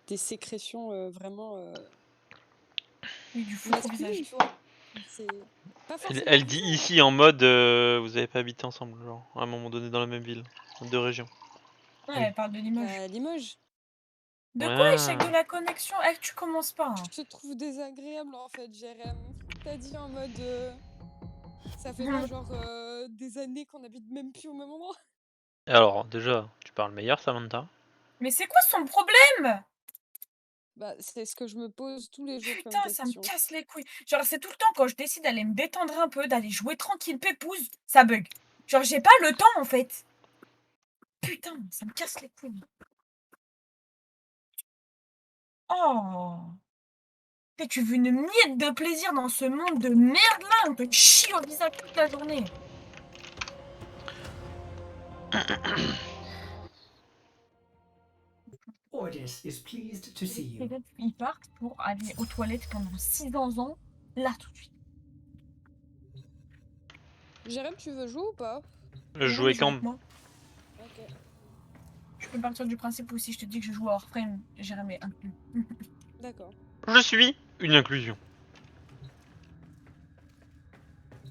des sécrétions vraiment Oui, du foutre au masculines, visage. tu vois? C'est pas Elle, forcément elle dit bizarre, hein. ici en mode vous avez pas habité ensemble, genre, à un moment donné dans la même ville, deux régions. Ouais, Oui. elle parle de Limoges. Bah, Limoges, De quoi, échec de Ah. la connexion? Eh, tu commences pas, je hein. te trouve désagréable en fait, Jérém. Tu dit en mode, ça fait pas genre, des années qu'on habite même plus au même endroit? Alors, déjà, tu parles meilleur, Samantha. Mais c'est quoi son problème? Bah, c'est ce que je me pose tous les jours comme Putain, ça me question. casse les couilles. Genre, c'est tout le temps quand je décide d'aller me détendre un peu, d'aller jouer tranquille pépouze, ça bug. Genre, j'ai pas le temps en fait. Putain, ça me casse les couilles. Oh! Et tu veux une miette de plaisir dans ce monde de merde là? On te chie au visage toute la journée. Ordis is pleased to see you. Les gars, ils partent pour aller aux toilettes pendant 600 ans, là tout de suite. Jérém, tu veux jouer ou pas? Je Oui, jouais joue quand avec moi. OK, Je peux partir du principe où si je te dis que je joue à Warframe, Jérémy est inclus. d'accord. je suis une inclusion.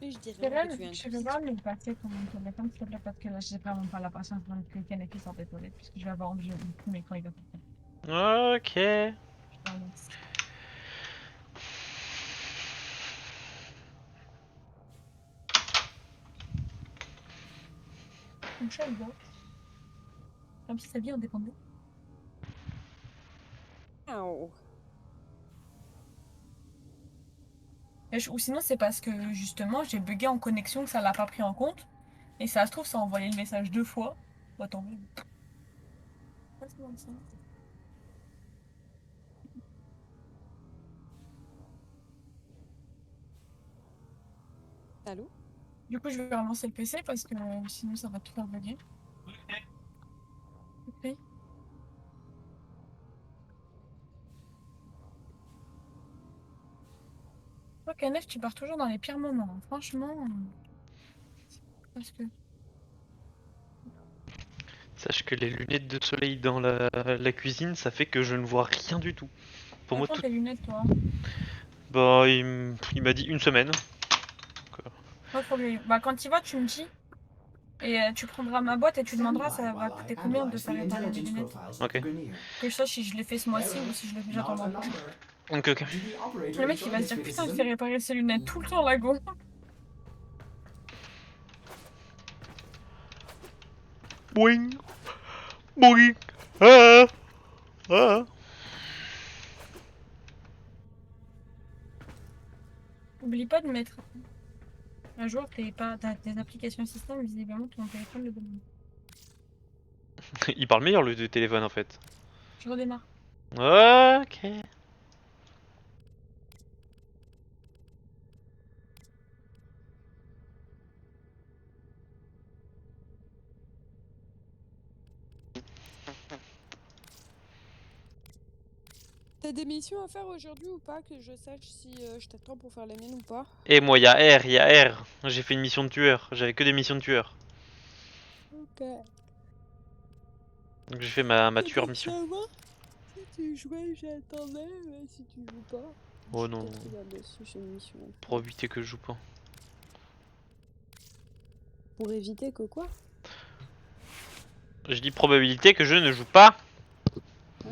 Et je dirais même que Jérémy, tu es je vais inclusif. voir lui passer ton téléphone, s'il te plaît, parce que là, j'ai vraiment pas la patience de cliquer et qui sort des toilettes, puisque je vais avoir envie de fumer quand il va sortir. Ok. Je te remercie. Mon chat, il dort. Comme si sa vie en dépendait. Miaou. Ou sinon, c'est parce que justement, j'ai bugué en connexion que ça l'a pas pris en compte. Et ça se trouve, ça a envoyé le message 2 fois. Bah, tant mieux. Ah, c'est bon, ça. Allô? Du coup, je vais relancer le PC parce que sinon, ça va tout faire bugger. Ok. Toi, Canef, tu pars toujours dans les pires moments, hein. Franchement, parce que Sache que les lunettes de soleil dans la cuisine, ça fait que je ne vois rien du tout. Pour moi, t'entends tout. tes lunettes, toi. Bah, il m'a dit une semaine. Moi, faut que... Bah, quand tu vas, tu me dis. Et tu prendras ma boîte et tu Stand demanderas by ça va while I coûter combien de analyze faire the réparer mes intelligence lunettes. profiles Ok. of Grenier. Que je sache si je l'ai fait ce mois-ci ou Error. si je l'ai j'attends Not dans a le prochain. number. Ok, ok. Did the operator Le mec, il enjoy va se his dire putain, il criticism? fait réparer ses lunettes tout le temps, la go. Boing. Boing. Ah. Ah. Oublie pas de mettre un jour tes applications système, visiblement ton téléphone le demande. Il parle meilleur le téléphone en fait. Je redémarre. Ok. T'as des missions à faire aujourd'hui ou pas? Que je sache si je t'attends pour faire les miennes ou pas? Et moi, y a R. J'ai fait une mission de tueur. J'avais que des missions de tueur. OK. Donc j'ai fait ma C'est tueur pour mission. savoir si tu jouais, j'attendais, mais si tu joues pas, je Oh vais non, peut-être regarder si j'ai une mission à pour faire. éviter que je joue pas. Pour éviter que quoi? Je dis probabilité que je ne joue pas. Ah.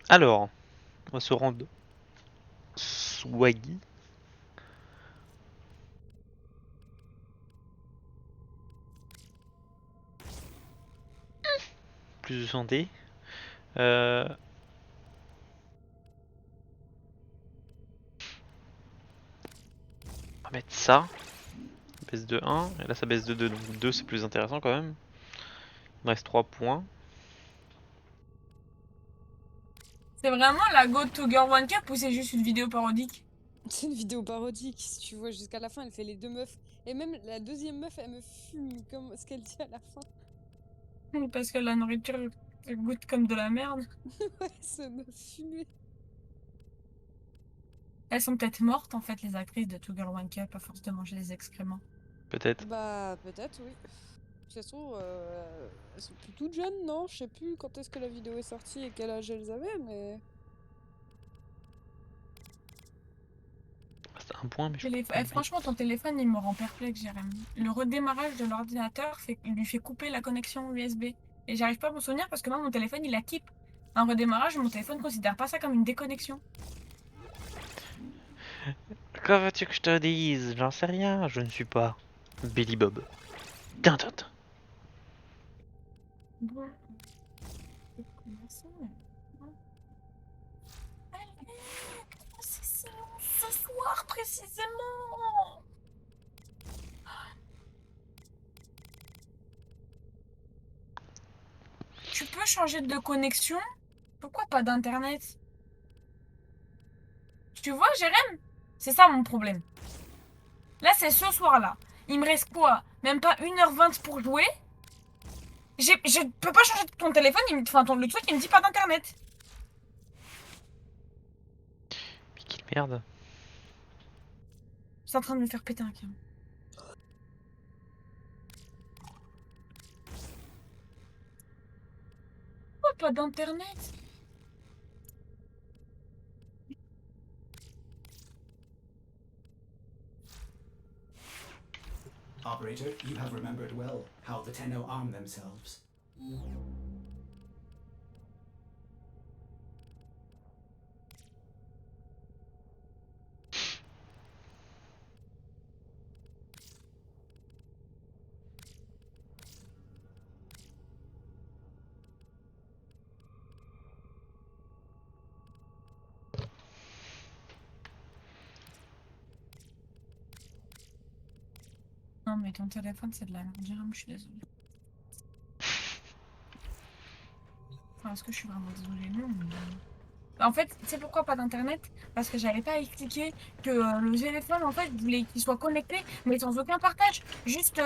Alors, on va se rendre Swaggy. Plus de santé. On va mettre ça. Baisse de 1. Et là ça baisse de 2. Donc 2 c'est plus intéressant quand même. Il me reste 3 points. C'est vraiment la Go to Girl One Cup ou c'est juste une vidéo parodique? C'est une vidéo parodique, si tu vois jusqu'à la fin, elle fait les deux meufs. Et même la deuxième meuf, elle me fume comme ce qu'elle dit à la fin. Parce que la nourriture goûte comme de la merde. Ouais, ça me fume. Elles sont peut-être mortes en fait, les actrices de Two Girl One Cup, à force de manger des excréments. Peut-être. Bah, peut-être, oui. De toute façon, elles sont plus toutes jeunes, non? Je sais plus quand est-ce que la vidéo est sortie et quel âge elles avaient, mais... C'est un point, mais je Eh, crois. franchement, ton téléphone, il me rend perplexe, Jérém. Le redémarrage de l'ordinateur lui fait couper la connexion USB. Et j'arrive pas à m'en souvenir parce que moi, mon téléphone, il a keep. Un redémarrage, mon téléphone considère pas ça comme une déconnexion. Quoi veux-tu que je te dise? J'en sais rien, je ne suis pas Billy Bob. Tiens, tiens, tiens. Bon. Commencer. Allez, c'est ce soir précisément. Tu peux changer de connexion? Pourquoi pas d'internet? Tu vois, Jérém? C'est ça mon problème. Là, c'est ce soir-là. Il me reste quoi? Même pas 1h20 pour jouer? Je peux pas changer ton téléphone, enfin le truc il me dit pas d'internet. Mais quelle merde. C'est en train de me faire péter un câble. Pourquoi pas d'internet? Operator, you have remembered well how the Tenno arm themselves. Non mais ton téléphone c'est de la merde, Jérém, je suis désolée. Enfin, est-ce que je suis vraiment désolée? Non. En fait, tu sais pourquoi pas d'internet? Parce que j'avais pas expliqué que le téléphone, en fait, je voulais qu'il soit connecté, mais sans aucun partage. Juste,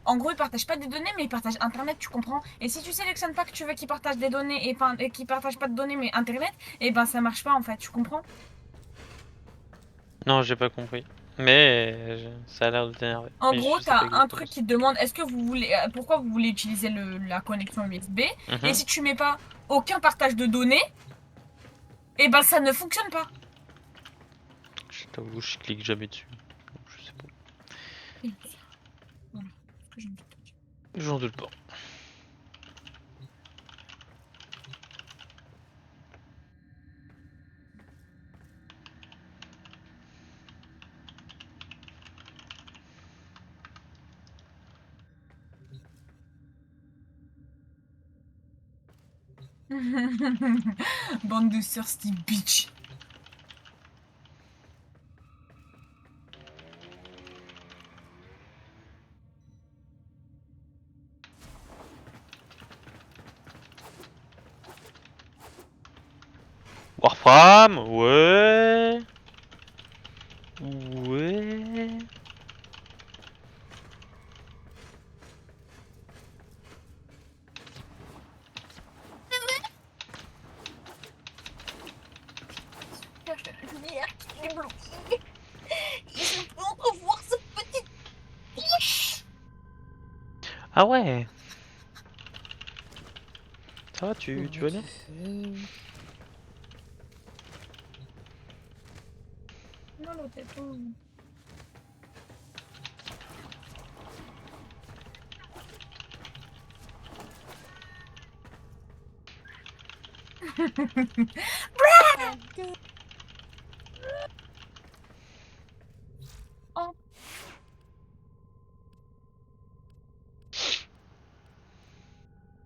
en gros, il partage pas des données, mais il partage internet, tu comprends? Et si tu sélectionnes pas que tu veux qu'il partage des données et qu'il partage pas de données, mais internet, et ben ça marche pas en fait, tu comprends? Non, j'ai pas compris. Mais ça a l'air de t'énerver. En Mais gros, je sais pas t'as un exactement truc ce qui te demande est-ce que vous voulez, pourquoi vous voulez utiliser la connexion USB, que c'est. et si tu mets pas aucun partage de données, et ben ça ne fonctionne pas. Je t'avoue, je clique jamais dessus. Donc, je sais pas. Voilà, ce que j'ai envie de te dire. J'en doute pas. Bande de thirsty bitch. Warframe, ouais. Ouais. La lumière qui est bloquée. Et je peux entrevoir cette petite bouche. Ah ouais. Ça va, tu vas bien? Non, le téton. Oh, God. Oh.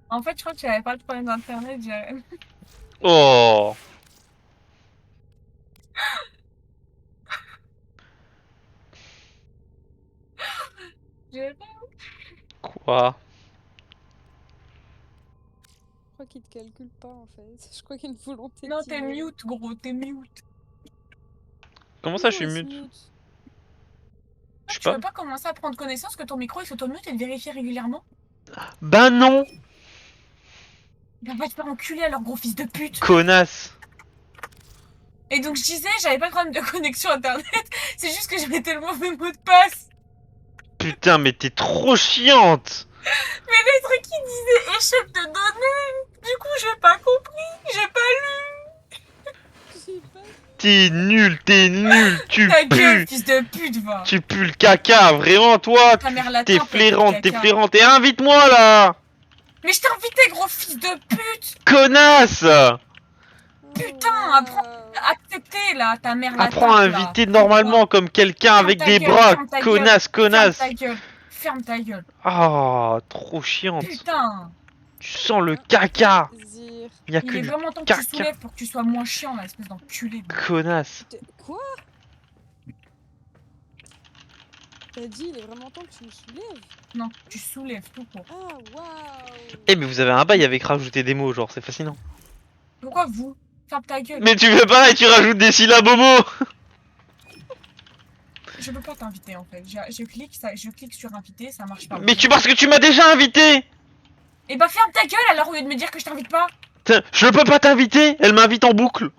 En fait, je crois que j'avais pas le problème d'internet, Jérém. Oh. Jérém. Quoi? Je crois qu'il te calcule pas, en fait. Je crois qu'il y a une volonté de Non, t'es t'ignorer. mute, gros, t'es mute. Comment ça, je suis Comment il se mute? mute? Je sais Tu veux pas. pas commencer à prendre connaissance que ton micro il s'automute et le vérifier régulièrement? Ben non! Il va pas te faire enculer alors, gros fils de pute. Connasse! Et donc je disais, j'avais pas de problème de connexion internet, c'est juste que je mettais le mauvais mot de passe. Putain, mais t'es trop chiante. Mais les trucs qui disaient échec de données. Du coup, j'ai pas compris. J'ai pas lu. J'ai pas... T'es nul, tu Ta gueule, pues. fils de pute, va. Tu pues le caca, vraiment, toi. Ta mère la T'es tempe, flairante, t'es caca. flairante. Et invite-moi là. Mais je t'ai invité, gros fils de pute. Connasse. Putain, apprends à accepter, là. Ta mère la Apprends à tempe, là. inviter normalement comme quelqu'un Ferme avec ta des gueule, bras. ferme ta Connasse, gueule, connasse. Ferme ta gueule. Ferme ta gueule. Ah, trop chiante. Putain. Tu sens le caca. Plaisir. Il y a Il que est du vraiment temps que tu caca. soulèves pour que tu sois moins chiant, là, espèce d'enculé. Connasse. Quoi? T'as dit, il est vraiment temps que tu me soulèves? Non, tu soulèves tout court. Ah, waouh! Eh mais vous avez un bail avec rajouter des mots, genre c'est fascinant. Pourquoi vous? Ferme ta gueule. Mais tu fais pareil, tu rajoutes des syllabes au mot. Je peux pas t'inviter en fait. Je clique sur inviter, ça marche pas. Mais parce que tu m'as déjà invité. Et bah ferme ta gueule alors au lieu de me dire que je t'invite pas. Je peux pas t'inviter, elle m'invite en boucle.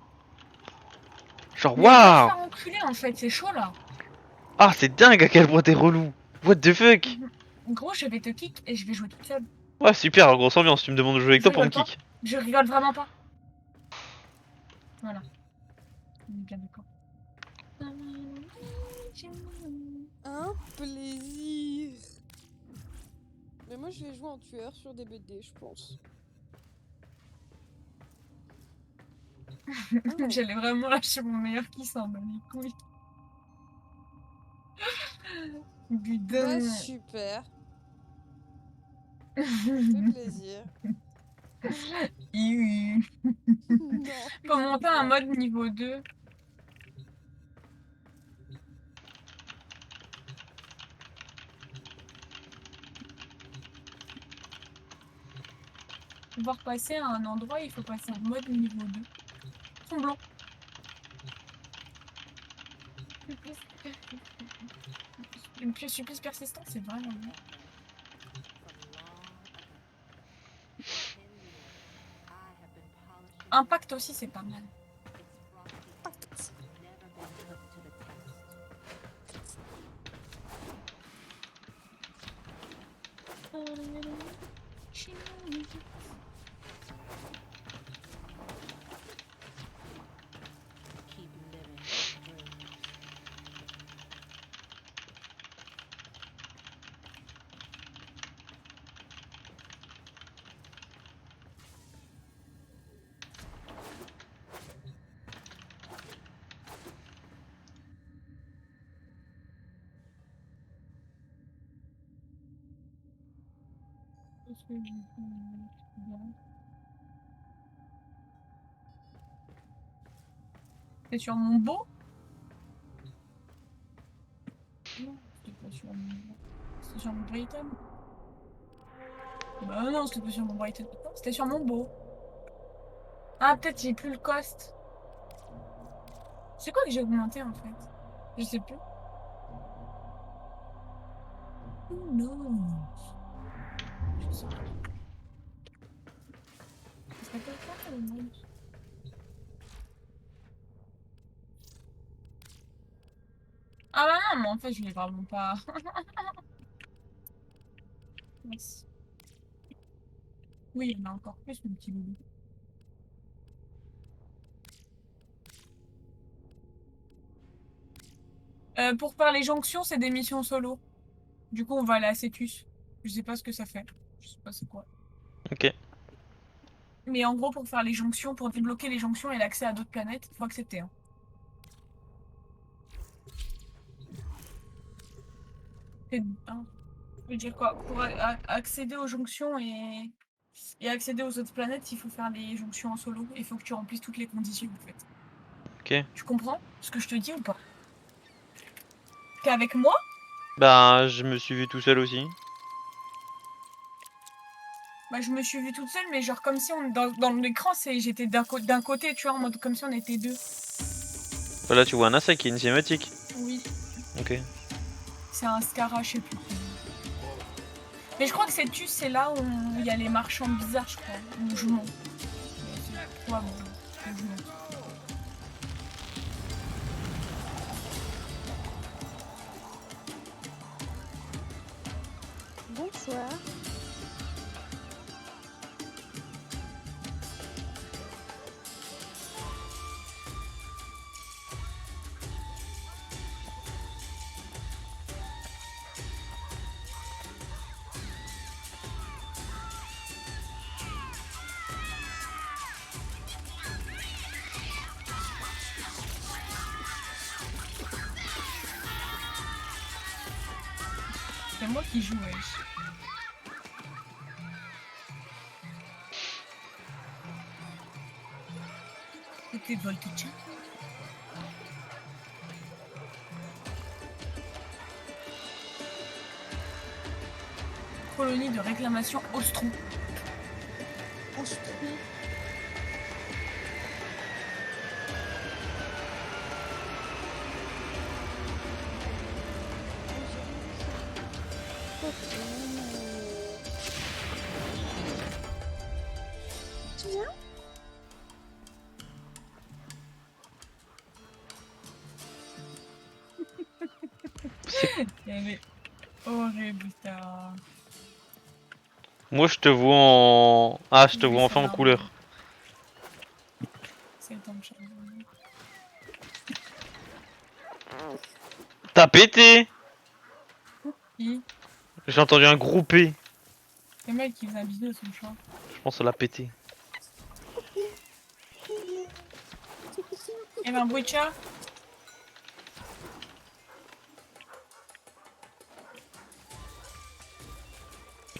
Genre Mais va te waouh. faire enculer en fait, c'est chaud là. Ah c'est dingue à quel point t'es relou. What the fuck. Gros, je vais te kick et je vais jouer toute seule. Ouais super, grosse ambiance, tu me demandes de jouer avec toi pour me rigole kick. Je rigole vraiment pas. Voilà. On est bien d'accord. Un plaisir! Mais moi, je vais jouer en tueur sur des BD, je pense. J'allais vraiment lâcher mon meilleur qui s'en bat les couilles. Bah, Putain. super! Ça fait plaisir. Non. Non. Faut monter un mode niveau 2. Pour pouvoir passer à un endroit, il faut passer en mode niveau 2. Semblant. Je suis plus persistant, c'est vraiment bien. Impact aussi, c'est pas mal. C'est sur mon beau? Non, c'était pas sur mon beau. C'était sur mon Brighton. Bah non, c'était pas sur mon Brighton. Non, c'était sur mon beau. Ah, peut-être j'ai plus le cost. C'est quoi que j'ai augmenté en fait? Je sais plus. Who knows? Je sais pas. Ça s'appelle quoi le mode? Ah bah non, mais en fait je l'ai vraiment pas. Merci. Oui, il y en a encore plus, mon petit boulot. Pour faire les jonctions, c'est des missions solo. Du coup, on va aller à Cetus. Je sais pas ce que ça fait. Je sais pas c'est quoi. Ok. Mais en gros, pour faire les jonctions, pour débloquer les jonctions et l'accès à d'autres planètes, il faut accepter. Hein. Hein. Je veux dire quoi? Pour accéder aux jonctions et accéder aux autres planètes, il faut faire les jonctions en solo. Il faut que tu remplisses toutes les conditions en fait. Ok. Tu comprends ce que je te dis ou pas? T'es avec moi? Bah je me suis vu tout seul aussi. Bah, je me suis vue toute seule, mais genre comme si on dans l'écran, j'étais d'un côté, tu vois, en mode comme si on était deux. Voilà tu vois un insecte qui est une cinématique. Oui. Ok. C'est un Scara, je sais plus. Mais je crois que Cetus, c'est là où il y a les marchands bizarres, je crois. Où je monte. C'est quoi, bon, où je monte. Bonsoir. C'est moi qui joue, wesh. C'était Voltage. Colonie de réclamation Ostrom. Tu viens? Elle est horrible, ça. Moi je te vois en... Ah, je te Oui, vois ça enfin en va. couleur. C'est le temps de changer. T'as pété! Qui? J'ai entendu un gros P. C'est Mel qui faisait un bisou à son chat. Je pense que ça l'a pété. Il y avait un bruit de chat.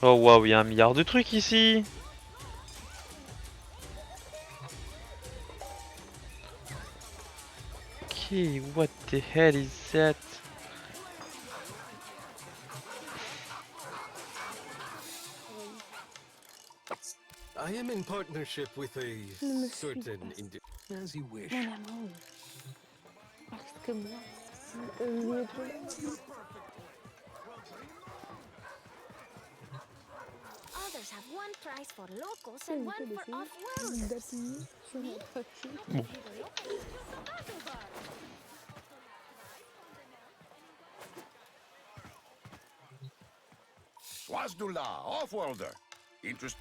Oh waouh, il y a un milliard de trucs ici. Ok, what the hell is that? I am in partnership with a Ne me fuis certain pas. as you wish. Mon amour. Parce que moi, le Others have one price for locals and one for off-worlders. d'appuyer sur le papier. Bon. Swazdullah, Offworlder. Interest.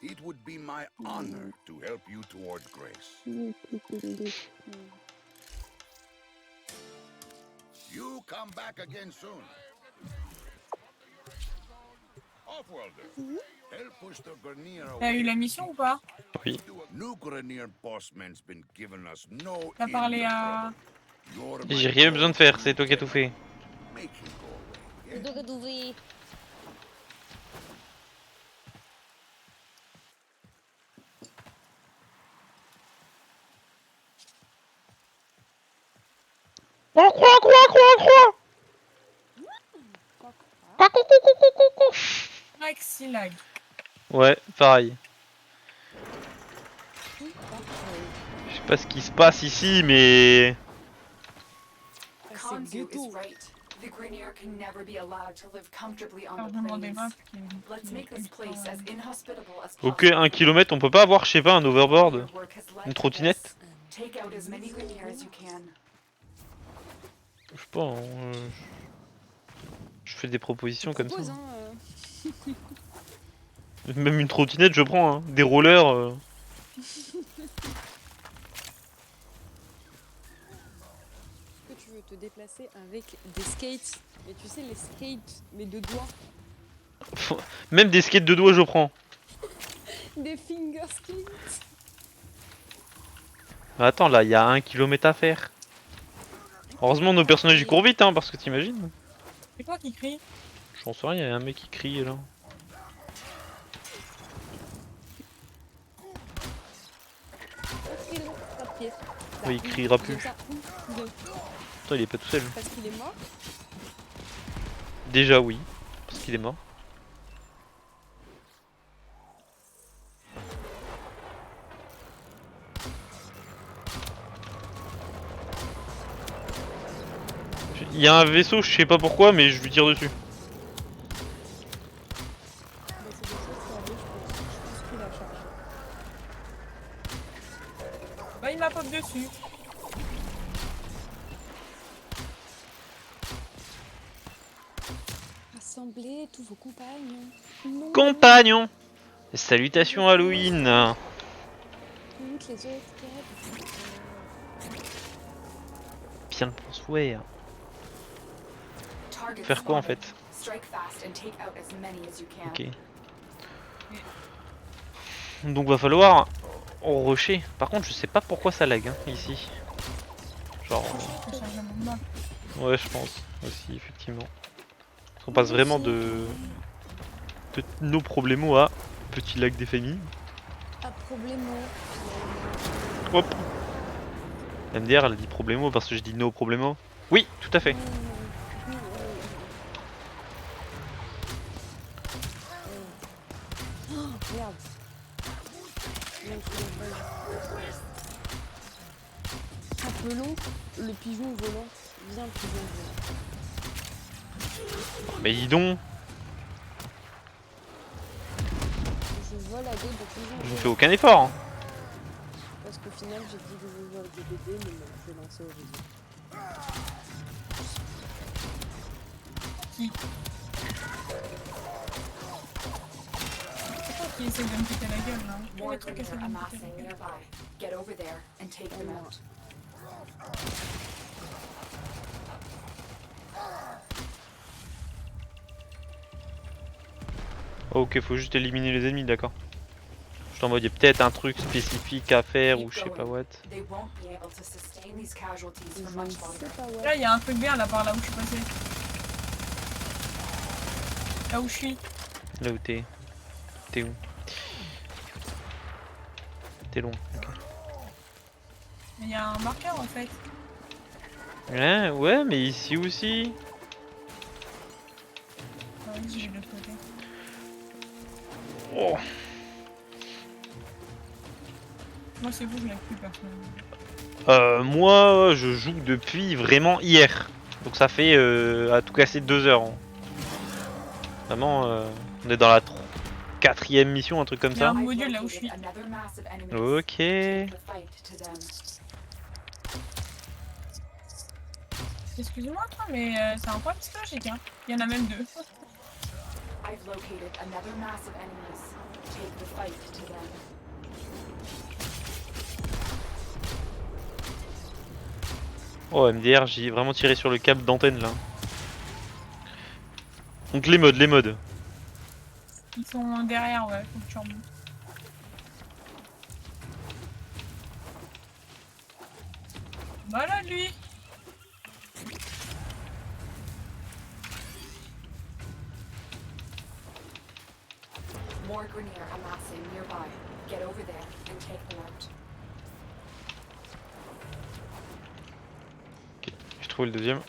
It would be my honor to help you toward grace. You come back again soon. Offworlder, help push the Grenier T'as eu away. la mission ou pas? Oui. New Grenier bossman's been giving us no T'as parlé end of à... trouble. You're my J'ai rien besoin de faire, c'est toi qui as tout go-to. fait. Make him go away, yeah? Dogadouvi. Maxi lag. Ouais, pareil. Je sais pas ce qui se passe ici, mais... C'est Kanzu ghetto. is right. The Grenier can never be allowed to live comfortably on the Chargement des maps plains. qui Let's make this place as inhospitable as Ok, possible. 1 km, on peut pas avoir, je sais pas, un overboard? Your work has led Une to trottinette? this. Take out as many Grenier as you can. Je sais pas, je fais des propositions comme ça. Propose, Même une trottinette, je prends, hein. Des rollers... que tu veux te déplacer avec des skates. Mais tu sais, les skates, mais de doigts. Même des skates de doigts, je prends. Des finger skates. Mais attends, là, il y a 1 km à faire. Heureusement, nos personnages ils courent vite, hein, parce que t'imagines. C'est quoi qui crie? J'en sais rien, il y a un mec qui crie là. Oui, il criera plus. Attends, il est pas tout seul. Parce qu'il est mort. Déjà, oui. Parce qu'il est mort. Il y a un vaisseau, je sais pas pourquoi, mais je lui tire dessus. Bah, c'est des choses qui arrivent, je pense qu'il a chargé. Bah il m'a pop dessus. rassembler tous vos compagnons. Non, Compagnons! Salutations Halloween! toutes les autres quêtes. Bien le pensouet. Target Faire quoi en spotted. fait? Strike fast and take out as many as you can. Ok. Donc va falloir rusher. Par contre je sais pas pourquoi ça lag hein, ici. Genre... Ça change de map. Ouais je pense aussi effectivement. On passe vraiment de nos problèmes à petit lag des familles. Pas problemo. Hop. MDR elle a dit problémo parce que je dis no problémo. Oui tout à fait. Oh, merde. Un peu long, le pigeon volant. Bien le pigeon volant. Mais dis donc, Je vole à dos de pigeons je ne volants. fais aucun effort. Hein. Parce qu'au final, j'ai dit que je vole des bébés, mais non, je vais lancer au réseau. C'est toi qui essaie de me péter la gueule là. Tous More les trucs essaient Grineer de me péter amassing la gueule. nearby. Get over there and take them out. Ok, faut juste éliminer les ennemis, d'accord. Je t'envoie, il y a peut-être un truc spécifique à faire ou je sais pas what. They won't be able to sustain these casualties Je for ne much sais longer. pas où. Là, il y a un truc vert là par là où je suis passé. Là où je suis. Là où t'es. T'es où? T'es loin, ok. Mais il y a un marqueur en fait. Ouais, mais ici aussi. Ah oui, j'ai de l'autre côté. Oh. Moi, c'est vous, je l'ai plus personnellement. Moi, je joue depuis vraiment hier. Donc ça fait à tout casser 2 heures. Hein. Vraiment, on est dans la 4e mission, un truc comme Il y a ça. un module là où je suis. Another massive enemy. Ok. Take the fight to them. Excuse-moi, toi, mais c'est un point psychologique, hein. Il y en a même 2. I've located another massive enemies. Take the fight to them. Oh MDR, j'ai vraiment tiré sur le câble d'antenne là. Donc les modes. Ils sont derrière, ouais, faut que tu remontes. Voilà lui. More Grineer amassing nearby. Get over there and take them out. J'ai trouvé le deuxième.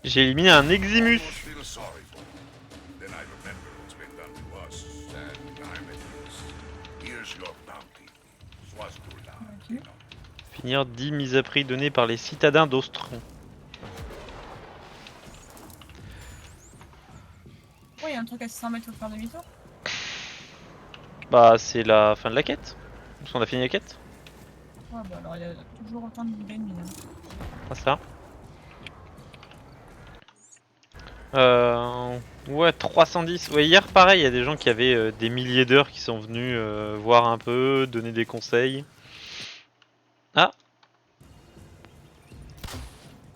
J'ai éliminé un Eximus. I feel sorry for them. Then I remember what's been done to us, and I'm at peace. Here's your bounty. Swastula, you know. Finir 10 mises à prix données par les citadins d'Ostron. Oh, il y a un truc à 600 mètres, faut faire demi-tour. Bah c'est la fin de la quête. Parce qu'on a fini la quête. Ouais, bah alors il y a toujours autant d'ennemis. Hein. Ah ça. Ouais 310. Ouais hier pareil, il y a des gens qui avaient des milliers d'heures qui sont venus voir un peu, donner des conseils. Ah.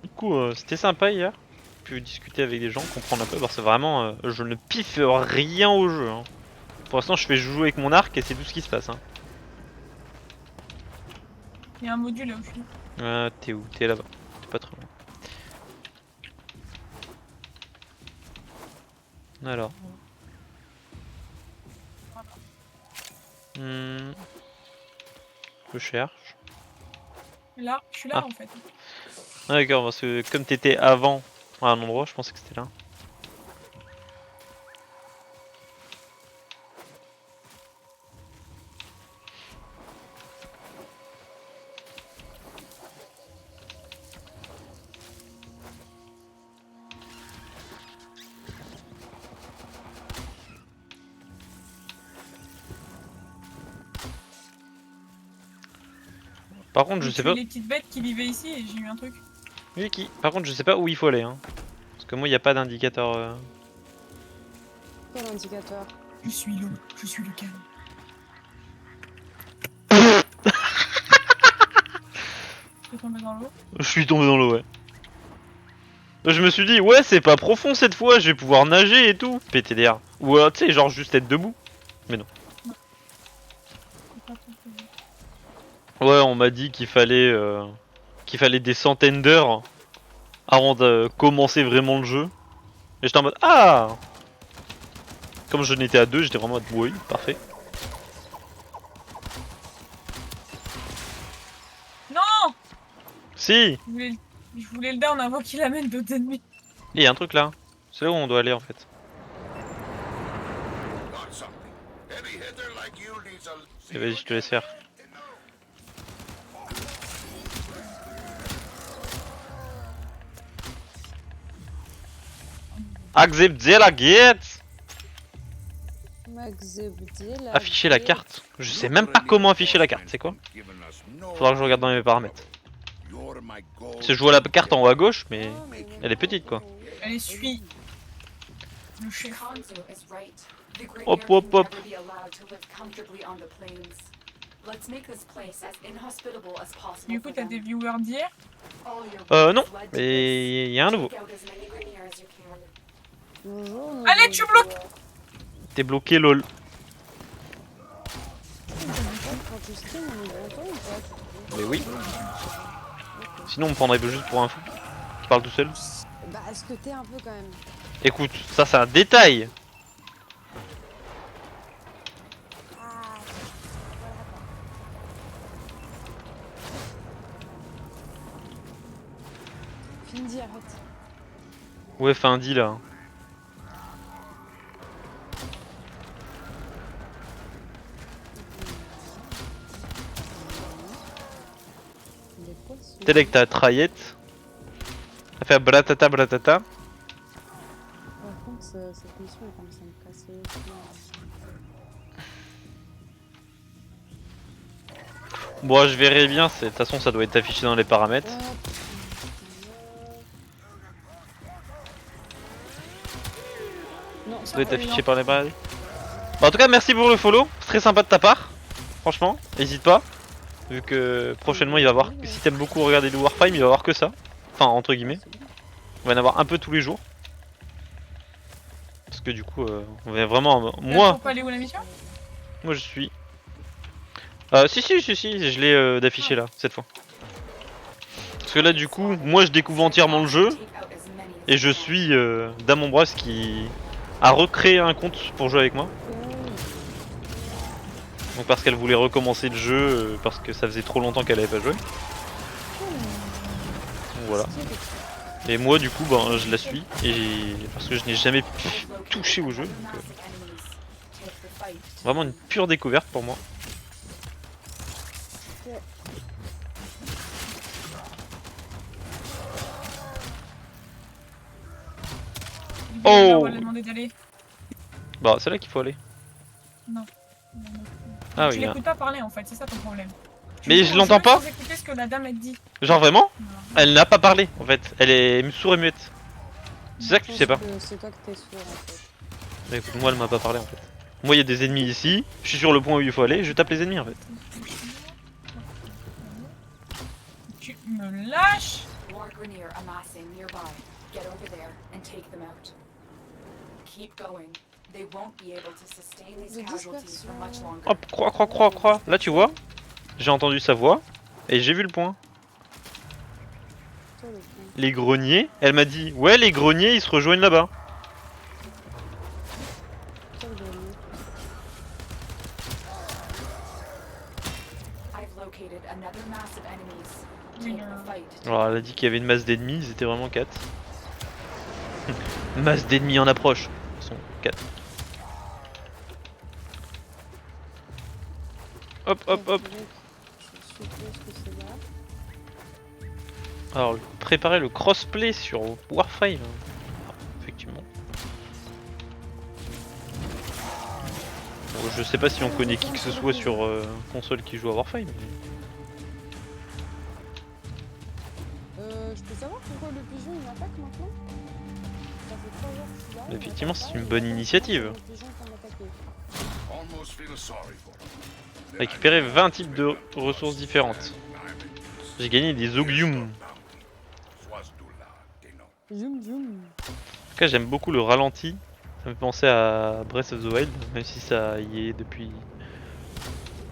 Du coup c'était sympa hier. J'ai pu discuter avec des gens, comprendre un peu parce que vraiment je ne piffe rien au jeu. Hein. Pour l'instant je fais jouer avec mon arc et c'est tout ce qui se passe. Hein. Il y a un module là où je suis. T'es où? T'es là-bas. T'es pas trop loin. Alors. Je cherche. Là, je suis là Ah. en fait. Ah, d'accord, parce que comme t'étais avant à un endroit, je pensais que c'était là. Par contre, je J'ai sais tué pas. les petites bêtes qui vivaient ici et j'ai eu un truc. Oui, qui. Par contre, je sais pas où il faut aller. Hein. Parce que moi, il n'y a pas d'indicateur. Quel indicateur? Je suis l'eau, je suis le calme. Je suis tombé dans l'eau. Je suis tombé dans l'eau, ouais. Je me suis dit, ouais, c'est pas profond cette fois, je vais pouvoir nager et tout. PTDR. Ou tu sais, genre juste être debout. Mais non. Ouais, on m'a dit qu'il fallait des centaines d'heures avant de commencer vraiment le jeu. Et j'étais en mode, ah! Comme je n'étais à 2, j'étais vraiment en mode, oui, parfait. Non! Si! Je voulais le down avant qu'il amène d'autres ennemis. Il y a un truc là. C'est là où on doit aller en fait. Got something. Heavy hitter like you needs a... Et vas-y, je te laisse faire. Accepter la guette! Afficher la carte. Je sais même pas comment afficher la carte, c'est quoi? Faudra que je regarde dans mes paramètres. Parce que je vois la carte en haut à gauche, mais elle est petite quoi. Allez, suis le chef. Kanzo is right. The Grenier Hop, will hop, hop. never be allowed to live comfortably on the plains. Let's make this place as inhospitable as possible Du coup, for t'as them. des viewers d'hier? All your roads Non. led to Et il y a un this. nouveau. Take out as many Grenier as you can. Bonjour. Allez, tu bloques! T'es bloqué lol. Quand tu stream, on est longtemps ou pas? Mais oui. Sinon on me prendrait juste pour un fou. Je parle tout seul. Bah, est-ce que t'es un peu quand même? Écoute, ça c'est un détail. Ah, Findi, arrête. Ouais, fais un deal là. Il est quoi ce... T'es avec ta traillette. T'as fait bratata bratata. Par contre, cette mission est comme ça me casser les couilles. Bon, je verrai bien. De toute façon, ça doit être affiché dans les paramètres. Non, Ça doit être affiché par les paramètres. Bon, en tout cas, merci pour le follow. C'est très sympa de ta part. Franchement, n'hésite pas. Vu que prochainement, il va voir. Si t'aimes beaucoup regarder du Warframe, il va voir que ça. Enfin, entre guillemets. On va en avoir un peu tous les jours. Parce que du coup, on va vraiment. Moi, Faut pas aller où la mission? je suis. Si, je l'ai d'affiché là, cette fois. Parce que là, du coup, moi je découvre entièrement le jeu. Take out as many as Et je suis Damon Brass qui a recréé un compte pour jouer avec moi. Donc parce qu'elle voulait recommencer le jeu, parce que ça faisait trop longtemps qu'elle avait pas joué. Donc voilà. Et moi du coup ben, je la suis et parce que je n'ai jamais touché au jeu. Donc, massive enemies. Take the fight. vraiment une pure découverte pour moi. Oh! On va lui demander d'aller. Bah c'est là qu'il faut aller. Non. Ah Tu oui. Hein. l'écoutes pas parler en fait, c'est ça ton problème. Mais Tu je peux l'entends jouer pas. sans écouter ce que la dame elle dit. Genre vraiment? Non. Elle n'a pas parlé en fait. Elle est sourde et muette. C'est ça que tu sais pas. C'est toi que t'es sourd en fait. Bah écoute, moi elle m'a pas parlé en fait. Moi il y a des ennemis ici, je suis sur le point où il faut aller, je tape les ennemis en fait. Tu me lâches. More Grenier amassing nearby. Get over there and take them out. Keep going. They won't be able to sustain these Les casualties for much longer. Hop, croix. Là tu vois, j'ai entendu sa voix et j'ai vu le point. Toi, le point. Les greniers, elle m'a dit ouais les greniers ils se rejoignent là-bas. Toi, le dernier. I've located another mass of enemies. Oui, Take the fight. Alors elle a dit qu'il y avait une masse d'ennemis, ils étaient vraiment 4. Masse d'ennemis en approche, ils sont 4. Hop. Je suppose que c'est là. Alors préparer le crossplay sur Warframe. Ah, effectivement. Bon, je sais pas si on connaît qui que ce soit sur console qui joue à Warframe. Mais... savoir pourquoi le pigeon il attaque maintenant? Ça fait 3 heures qu'il est là, il Effectivement, attaque c'est pas, une et bonne là, initiative. c'est le pigeon qui en attaqué. Almost feel sorry for him. Then I Récupérer remember 20 what's types been de done to us, ressources différentes. and I'm at peace. J'ai gagné des Here's your ogium. bounty. Swasdula, Tenno. Zoom zoom. En tout cas, j'aime beaucoup le ralenti. Ça me fait penser à Breath of the Wild, même si ça y est depuis.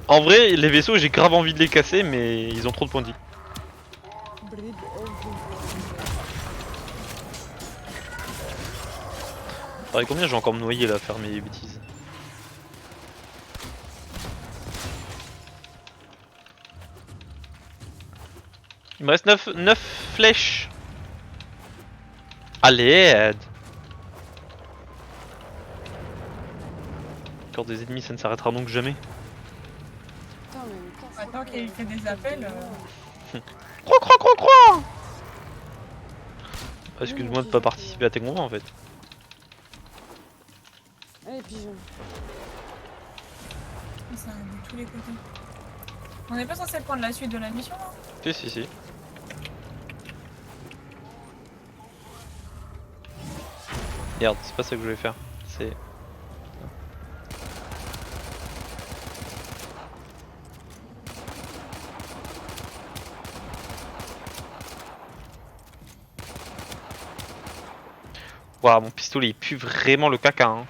En vrai, les vaisseaux, j'ai grave envie de les casser, mais ils ont trop de points de vie. Breed of the Pareil, combien je vais encore me noyer là à faire mes bêtises? Il me reste 9 flèches. À l'aide. Encore des ennemis, ça ne s'arrêtera donc jamais. Putain, mais putain, c'est Attends quoi, qu'il fait des appels. Croix, croix, croix, croix. Excuse-moi de pas participer à tes combats en fait. Allez, pigeon. Ça de tous les côtés. On n'est pas censé prendre la suite de la mission hein? Si, si, si. Merde, c'est pas ça que je voulais faire. C'est. Waouh, mon pistolet il pue vraiment le caca. Hein.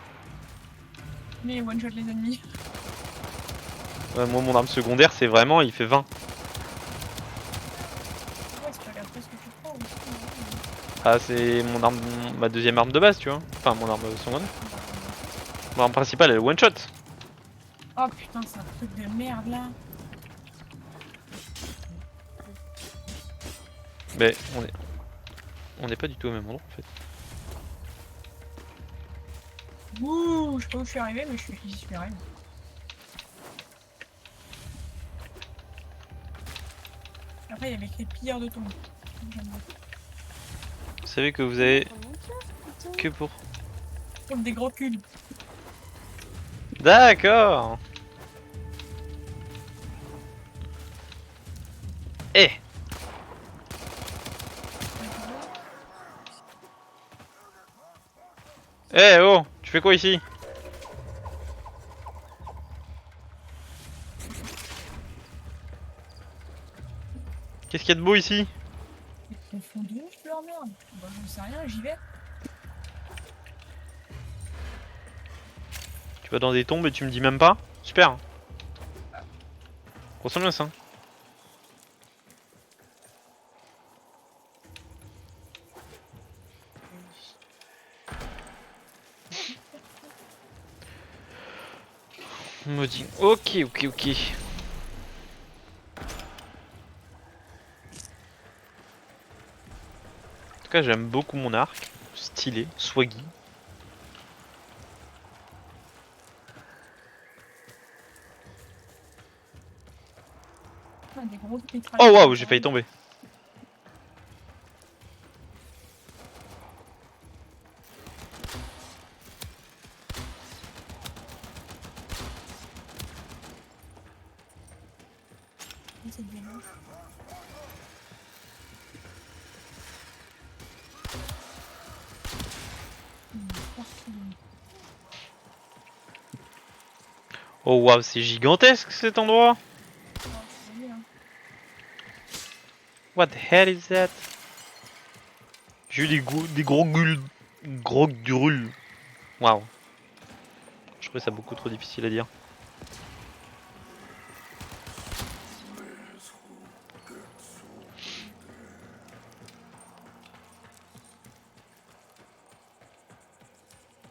Lui, il one-shot les ennemis. Ouais, moi, mon arme secondaire, c'est vraiment, il fait 20. Ouais, tu regardes pas ce que tu prends aussi. Ah, c'est mon arme, ma deuxième arme de base, tu vois. Enfin, mon arme secondaire. Mon arme principale, elle est one shot. Oh putain, c'est un truc de merde là. Mais on est pas du tout au même endroit en fait. Ouh, je sais pas où je suis arrivé, mais j'y suis arrivé. Après, il y avait écrit pilleur de tombes. J'aime bien. Vous savez que vous avez Oh mon Dieu, putain. que pour. Comme des gros culs. D'accord. Eh. Eh oh, tu fais quoi ici? Qu'est-ce qu'il y a de beau ici? Ils font de ouf leur merde. Bah, je sais rien, j'y vais. Tu vas dans des tombes et tu me dis même pas? Super. Ressemble bien ça. Maudit. Ok, ok, ok. En tout cas, j'aime beaucoup mon arc. Stylé, swaggy. Ah, des gros mitraillettes. Oh waouh, j'ai failli tomber. C'est dégueulasse. Partout. Oh waouh, c'est gigantesque cet endroit. Oh, c'est joli, hein. What the hell is that? J'ai eu des gros grules. Waouh. Je trouvais ça beaucoup trop difficile à dire.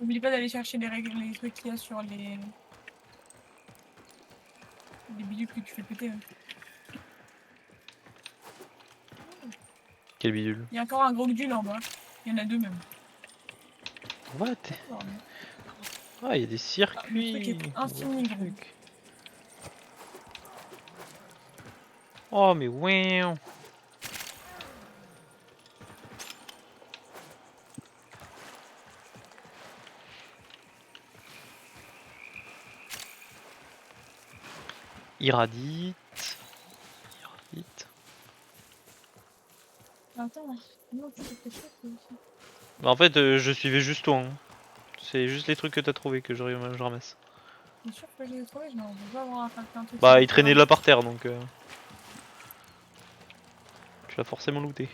N'oublie pas d'aller chercher les trucs qu'il y a sur les bidules que tu fais péter. Hein. Quel bidule. Il y a encore un gros gudule en bas. Il y en a deux même. What? Oh, Ah, il y a des circuits. le truc est infini, gros. Truc. Oh, mais ouais. Irradite. Attends, non, tu fais quelque chose toi aussi. Bah, en fait, je suivais juste toi. Hein. C'est juste les trucs que t'as trouvé que je ramasse. Bien sûr que je l'ai trouvé, je ne veux pas avoir à faire un truc. Bah, il traînait là par terre donc. Tu l'as forcément looté.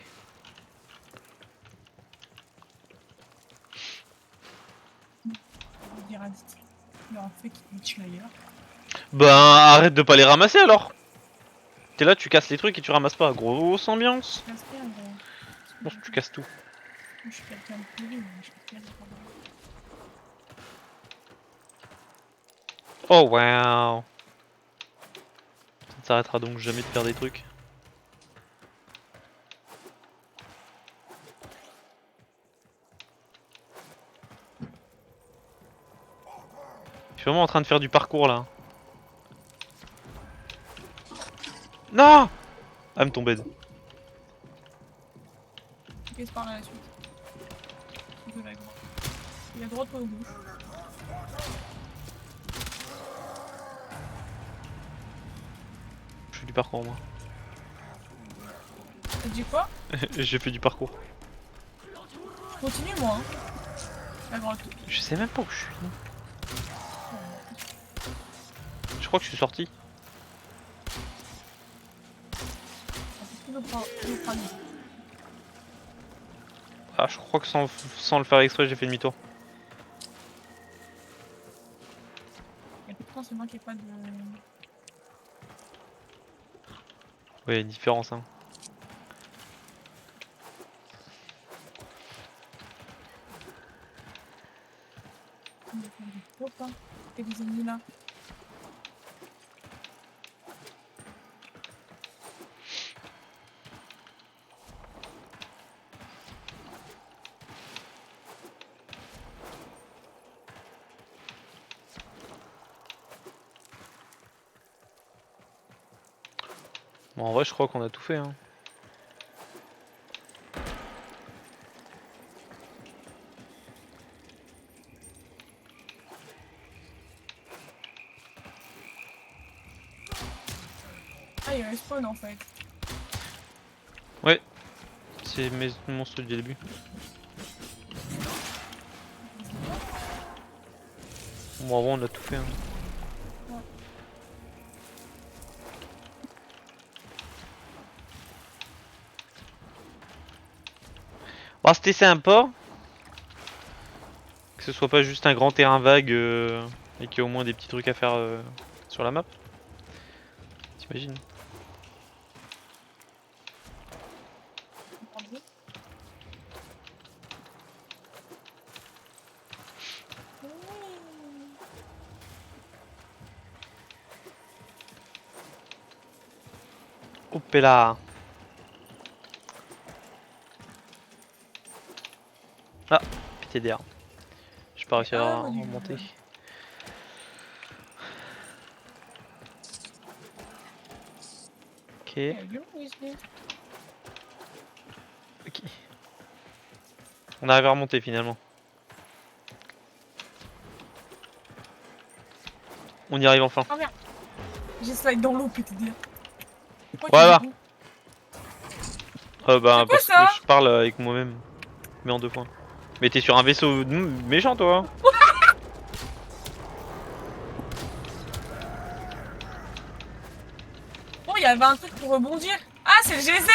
Je vais dire à Diti. Il en fait qu'il tue ailleurs. Ben, arrête de pas les ramasser alors. T'es là, tu casses les trucs et tu ramasses pas. Grosse ambiance. Je casse rien, gros. Non, tu casses tout. Je suis quelqu'un de pourri, mais je casse rien. Oh wow. Ça ne s'arrêtera donc jamais de faire des trucs. Je suis vraiment en train de faire du parcours là. Non. Ah, me tomber. Tu casses par là la suite. Tu fais la droite. Il y a droite ou gauche. Je fais du parcours moi. T'as dit quoi? J'ai fait du parcours. Je continue moi. Hein. La droite. Je sais même pas où je suis. Je crois que je suis sorti. Ah, je crois que sans le faire exprès, j'ai fait demi-tour. Et pourtant c'est moi qui ai pas de... Ouais, une différence hein. Oh pas. Et des ennemis là. Bon, en vrai, je crois qu'on a tout fait hein. Ah il respawn en fait. Ouais. C'est mes monstres du début. Bon, avant, on a tout fait hein. Bon, c'était sympa. Que ce soit pas juste un grand terrain vague et qu'il y ait au moins des petits trucs à faire sur la map. T'imagines? Hop là. Ah, PTDR. J'ai pas réussi à remonter. Ok. Ok. On arrive à remonter finalement. On y arrive enfin. Oh merde. J'ai slide dans l'eau PTD. Voilà. Bah quoi, parce ça que je parle avec moi-même. Mais en 2 points. Mais t'es sur un vaisseau méchant toi. Oh il y avait un truc pour rebondir. Ah c'est le geyser.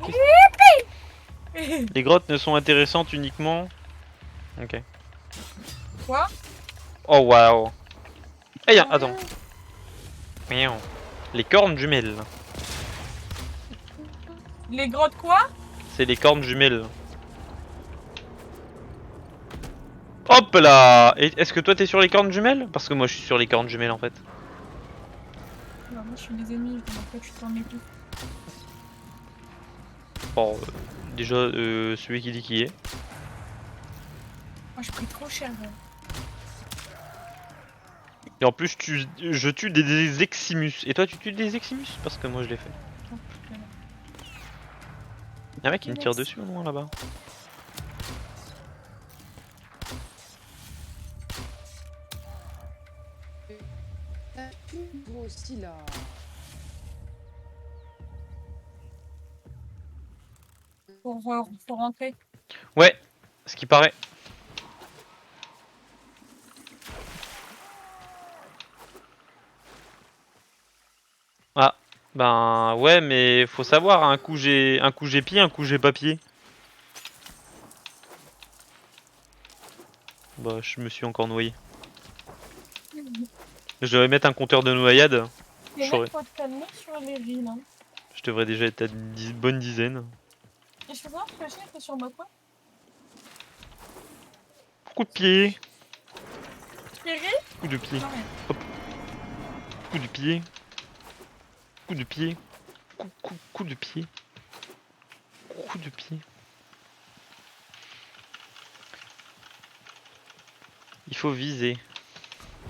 Youpi. Les grottes ne sont intéressantes uniquement. Ok. Quoi? Oh waouh. Eh attends. Miaou. Les cornes jumelles. Les grottes quoi? C'est les cornes jumelles. Hop là. Est-ce que toi t'es sur les cornes jumelles? Parce que moi je suis sur les cornes jumelles en fait. Bah, moi je suis des ennemis, je demande pas que tu t'en écoutes. Bon, déjà celui qui dit qui est. Moi je prie trop cher. Gros. Et en plus je tue des Eximus. Et toi tu tues des Eximus? Parce que moi je l'ai fait. Y'a un mec qui me tire dessus au loin là-bas. Aussi là. pour rentrer. Ouais, ce qui paraît. Ah, ben ouais, mais faut savoir, un coup j'ai pied, un coup j'ai pas pied. Bah, je me suis encore noyé. Je devrais mettre un compteur de noyade. Les J'aurais- mecs, faut te calmer sur les villes. Hein. Je devrais déjà être à bonne dizaine. Et je peux savoir que le chien était sur ma quoi? Coup de pied, Thierry? coup de pied, Non, rien. coup de pied, coup de pied, coup de pied, coup de pied. Il faut viser.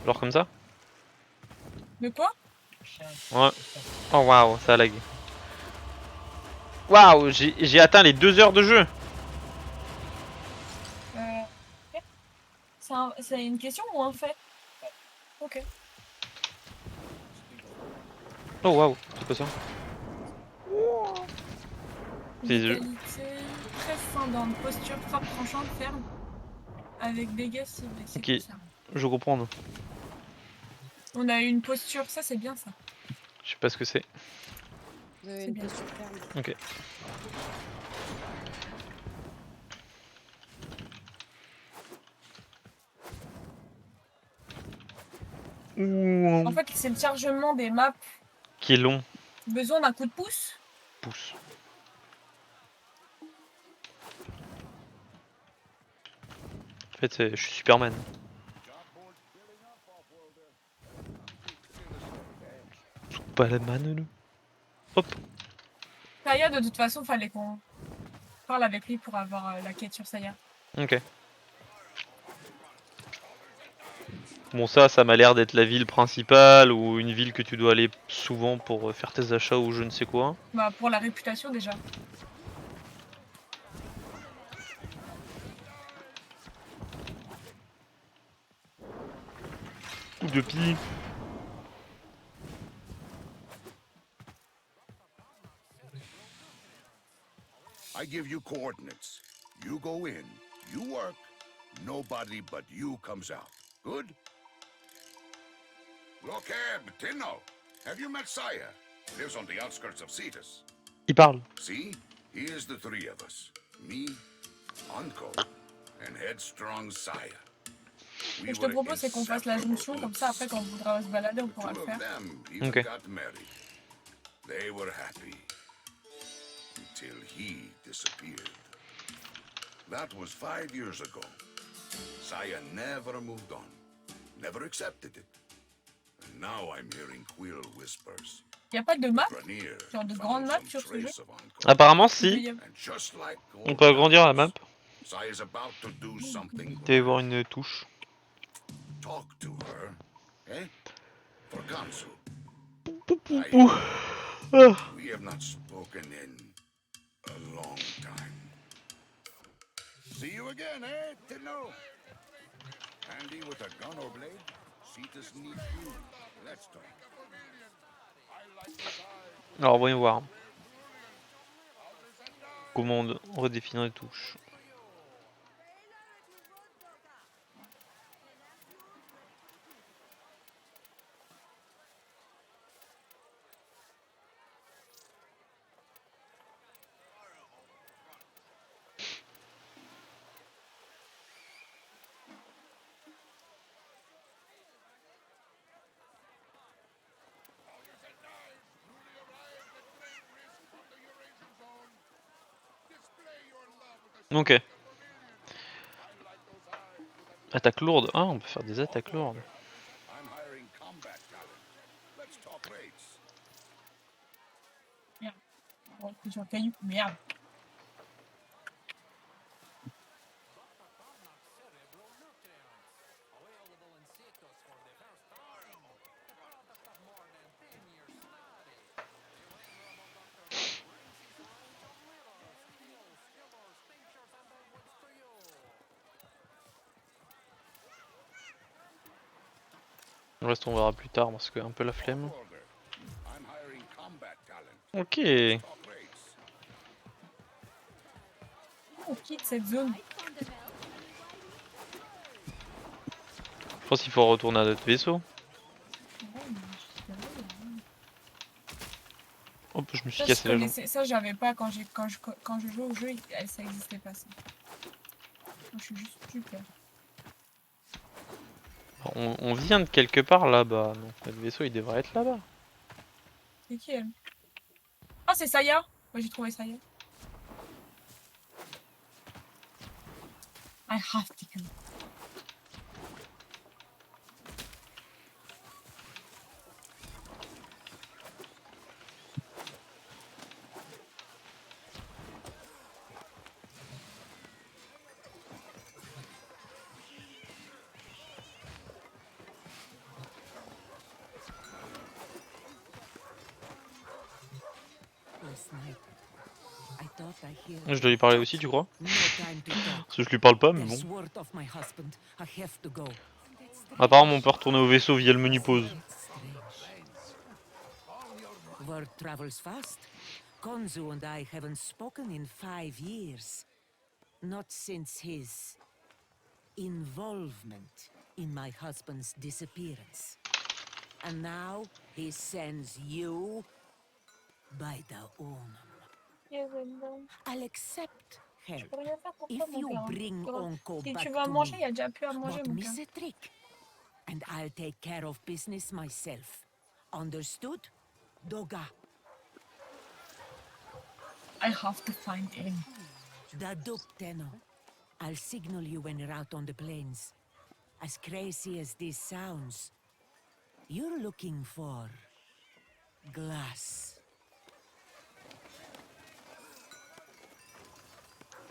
Genre comme ça? De quoi? Ouais. Oh waouh, ça lag. Waouh, j'ai atteint les 2 heures de jeu. Ok. C'est une question ou un fait? Ok. Oh waouh, c'est quoi ça? C'est des jeux. Vitalité, transcendante, posture, frappe tranchante, ferme. Avec dégâts ciblés. C'est Ok. quoi ça? Je comprends. On a une posture, ça c'est bien ça. Je sais pas ce que c'est. Vous avez C'est une bien. posture ferme. Ok. En fait, c'est le chargement des maps. Qui est long. Besoin d'un coup de pouce. Pouce. En fait, je suis Superman. Superman, nous. Hop. Saya, de toute façon, fallait qu'on parle avec lui pour avoir la quête sur Saya. Ok. Bon, ça m'a l'air d'être la ville principale ou une ville que tu dois aller souvent pour faire tes achats ou je ne sais quoi. Bah, pour la réputation déjà. Coup de pied. I give you coordinates. You go in, you work, nobody but you comes out. Good? Lokeb, Tinno, have you met Saya? Lives on the outskirts of Cetus. Il parle. See? Here's the three of us. Me, Uncle, and headstrong Saya. Ce que je te propose, c'est qu'on fasse la jonction, comme ça, après, quand on voudra se balader, on pourra le faire. Okay. Got married. They were happy. Until he disappeared. That was 5 years ago. Saya never moved on. Never accepted it. And now I'm hearing quill whispers. Y a pas de map? Granier Genre de found grande map some sur ce jeu? trace of Uncle. Apparemment, Il peut si. y avoir- And just like On old peut agrandir la map. times, Saya's about to do something Il doit y avoir grand. une touche. Talk to her, eh? For Kansu. Ah. We have not spoken in a long time. See you again, eh, Tinno? Handy with a gun or blade? Cetus needs you. Let's talk. Alors, voyons voir. Comment on redéfinit les touches. Ok. Attaque lourde. Ah, on peut faire des attaques lourdes. I'm hiring combat talent. Let's talk rates. Bon, c'est sur le caillou. Merde. Le reste, on verra plus tard parce que un peu la flemme. Order. I'm hiring combat talent. Ok. Talk rates. quitte cette zone. Je pense qu'il faut retourner à notre vaisseau. Hop, je me suis Ça, je cassé la jambe. connaissais, ça j'avais pas quand je jouais au jeu, ça existait pas ça. Moi, je suis juste super. On vient de quelque part là-bas. Donc notre vaisseau il devrait être là-bas. C'est qui elle? Ah, c'est Saya. Moi j'ai trouvé Saya. I have to go. Last night, I thought I heard Je dois lui parler aussi, tu crois? no time to talk. Parce que je lui parle pas, mais bon. There's word of my husband. I have to go. Apparemment on peut retourner au vaisseau via le menu pause. It's strange. Word travels fast. Konzu and I haven't spoken in 5 years. Not since his involvement in my husband's disappearance. And now he sends you by the Onum. I'll accept help Je peux rien faire pour if toi, mon you cœur. bring Onko Si back tu vas to manger, me. il y a déjà plus à manger, But mon cœur. miss a trick, and I'll take care of business myself. Understood? Doga. I have to find him. The Tenno. I'll signal you when you're out on the plains. As crazy as this sounds, you're looking for glass.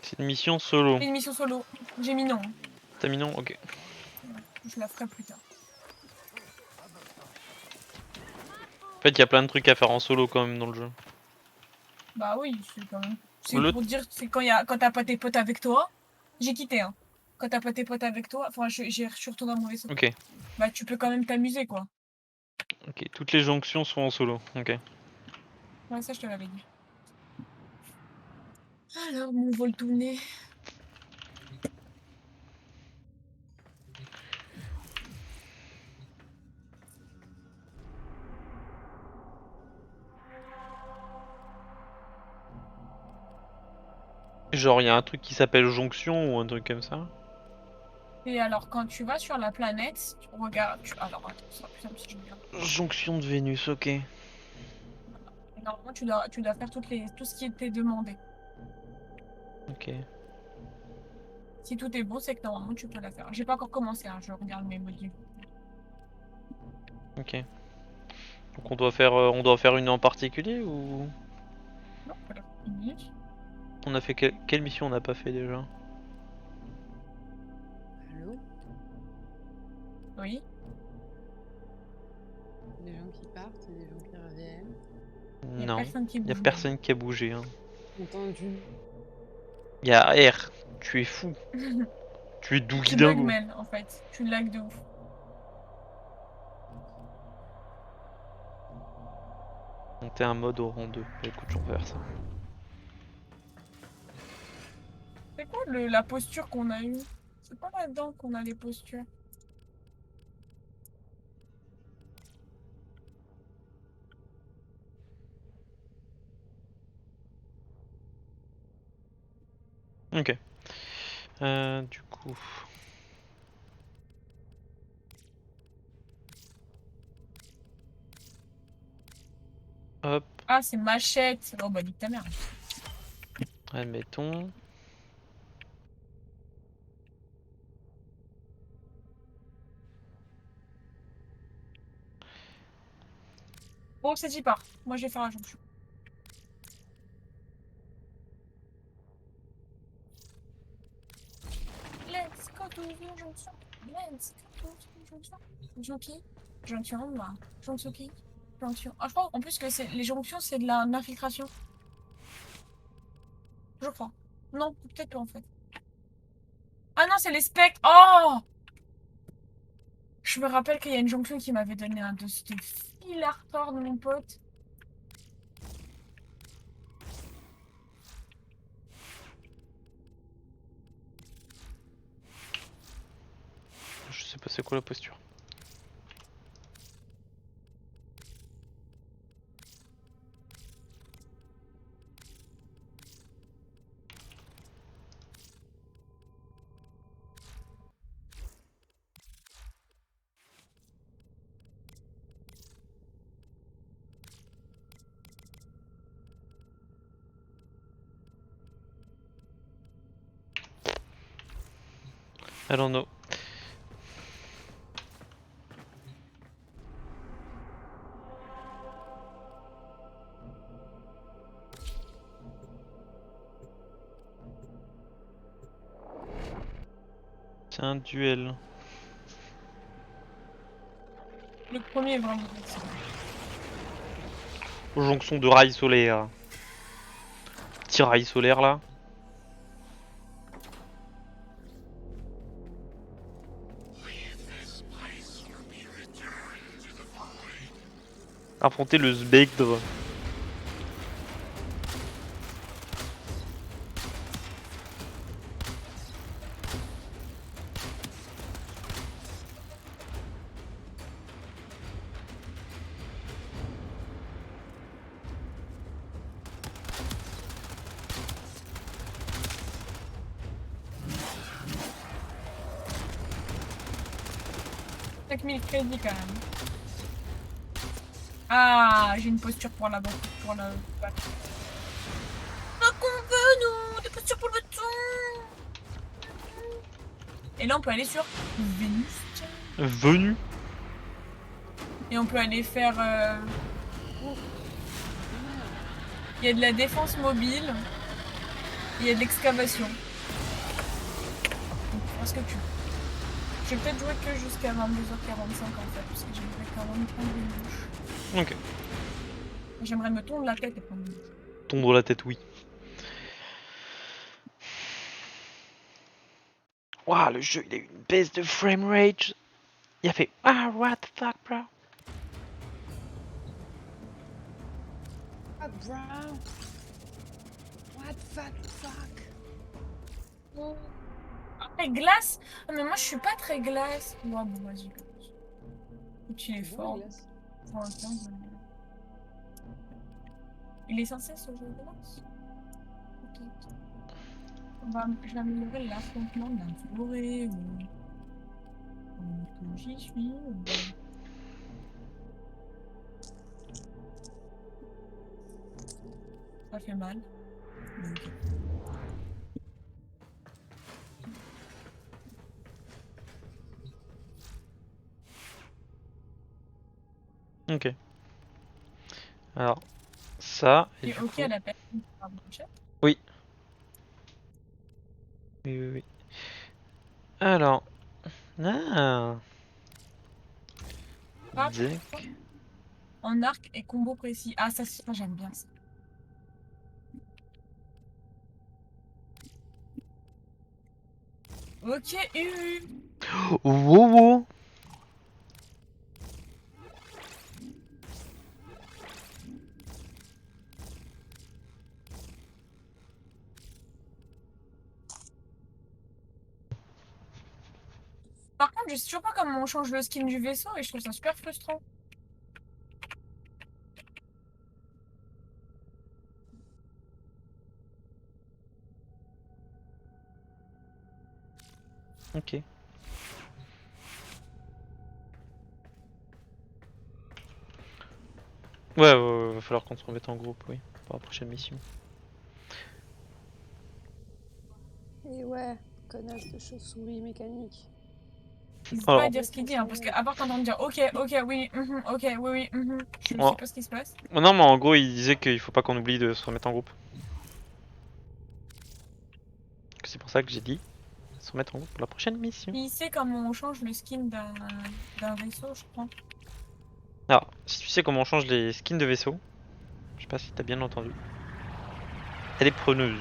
C'est une mission solo. Une mission solo. J'ai mis non. T'as mis non? Ok. Je la ferai plus tard. En fait, il y a plein de trucs à faire en solo quand même dans le jeu. Bah oui, c'est quand même. C'est Le- pour dire, c'est quand t'as pas tes potes avec toi. J'ai quitté, hein. Quand t'as pas tes potes avec toi, enfin, je suis retourné dans mon vaisseau. Ok. Bah, tu peux quand même t'amuser, quoi. Ok. Toutes les jonctions sont en solo. Ok. Ouais, ça, je te l'avais dit. Alors, mon vol tourné. Genre, il y a un truc qui s'appelle jonction ou un truc comme ça. Et alors, quand tu vas sur la planète, tu regardes. Alors, attends, ça sera plus simple si je regarde. Jonction de Vénus, ok. Et normalement, tu dois faire tout ce qui était demandé. Ok. Si tout est bon, c'est que normalement, tu peux la faire. J'ai pas encore commencé, hein, je regarde mes modules. Ok. Donc on doit faire une en particulier ou Non, voilà, une minute. on a fait quelle mission on n'a pas fait déjà? Allô? Oui. Des gens qui partent et des gens qui reviennent. Il y a Non, personne qui il y a bouge. personne qui a bougé. Hein. Entendu. Il y a R. Tu es fou. Tu es Tu Doogie lag, Dingo. Mel, en fait. Tu lag de ouf. Monter un mode au rang 2. Écoute, on va faire ça. C'est quoi la posture qu'on a eue? C'est pas là-dedans qu'on a les postures. Ok. Du coup. Hop, Ah, c'est machette. Oh bah nique ta mère. admettons. Bon, c'est y part. Moi, je vais faire la jonction. Let's go to the jonction. Let's go to the jonction. Jonction qui? Jonction là. Jonction qui? Jonction. Ah, je crois en plus que les jonctions, c'est de l'infiltration. Je crois. Non, peut-être pas en fait. Ah non, c'est les spectres. Oh! Je me rappelle qu'il y a une jonction qui m'avait donné un de fil à retordre, mon pote. c'est quoi la posture? I don't know. C'est un duel. Le premier est vraiment difficile. Jonction de rails solaires. Petit rail solaire là. Affronter le spectre. Crédits quand même. Ah, j'ai une posture pour la banque, pour le bac. Ah, qu'on veut, nous, des postures pour le bâton. Et là, on peut aller sur Vénus. Venu. Et on peut aller faire. Il y a de la défense mobile. Il y a de l'excavation. Donc, fais ce que tu veux. Je vais peut-être jouer que jusqu'à 22h45 en fait, parce que j'aimerais quand même prendre une douche. Ok. J'aimerais me tondre la tête et prendre une douche. Tondre la tête, oui. Waouh, le jeu, il a eu une baisse de frame rate. Il a fait ah, what the fuck, bro. Ah, bro. What the fuck? Oh. Après, glace? Ah, mais moi je suis pas très glace. Ouais, bon, vas-y. Il est fort. Pour l'instant, il est censé ce jeu de glace? Peut-être. Je vais améliorer l'affrontement de la forêt ou que j'y suis. Ça fait mal. Okay. Ok. Alors, ça. Et ok coup... à la personne qui parle de chat? Oui. Oui. Alors. Ah. En arc et combo précis. Ah, ça j'aime bien ça. Ok, Wow. Par contre, je sais toujours pas comment on change le skin du vaisseau et je trouve ça super frustrant. Ok. Ouais, va falloir qu'on se remette en groupe, oui, pour la prochaine mission. Et ouais, connasse de chauve-souris mécanique. Il faut pas dire ce qu'il dit, hein, parce qu'à part t'entendre dire ok, oui, ok, oui, je sais pas ce qui se passe. Non, mais en gros, il disait qu'il faut pas qu'on oublie de se remettre en groupe. C'est pour ça que j'ai dit se remettre en groupe pour la prochaine mission. Il sait comment on change le skin d'un vaisseau, je crois. Alors, si tu sais comment on change les skins de vaisseau, je sais pas si t'as bien entendu. Elle est preneuse.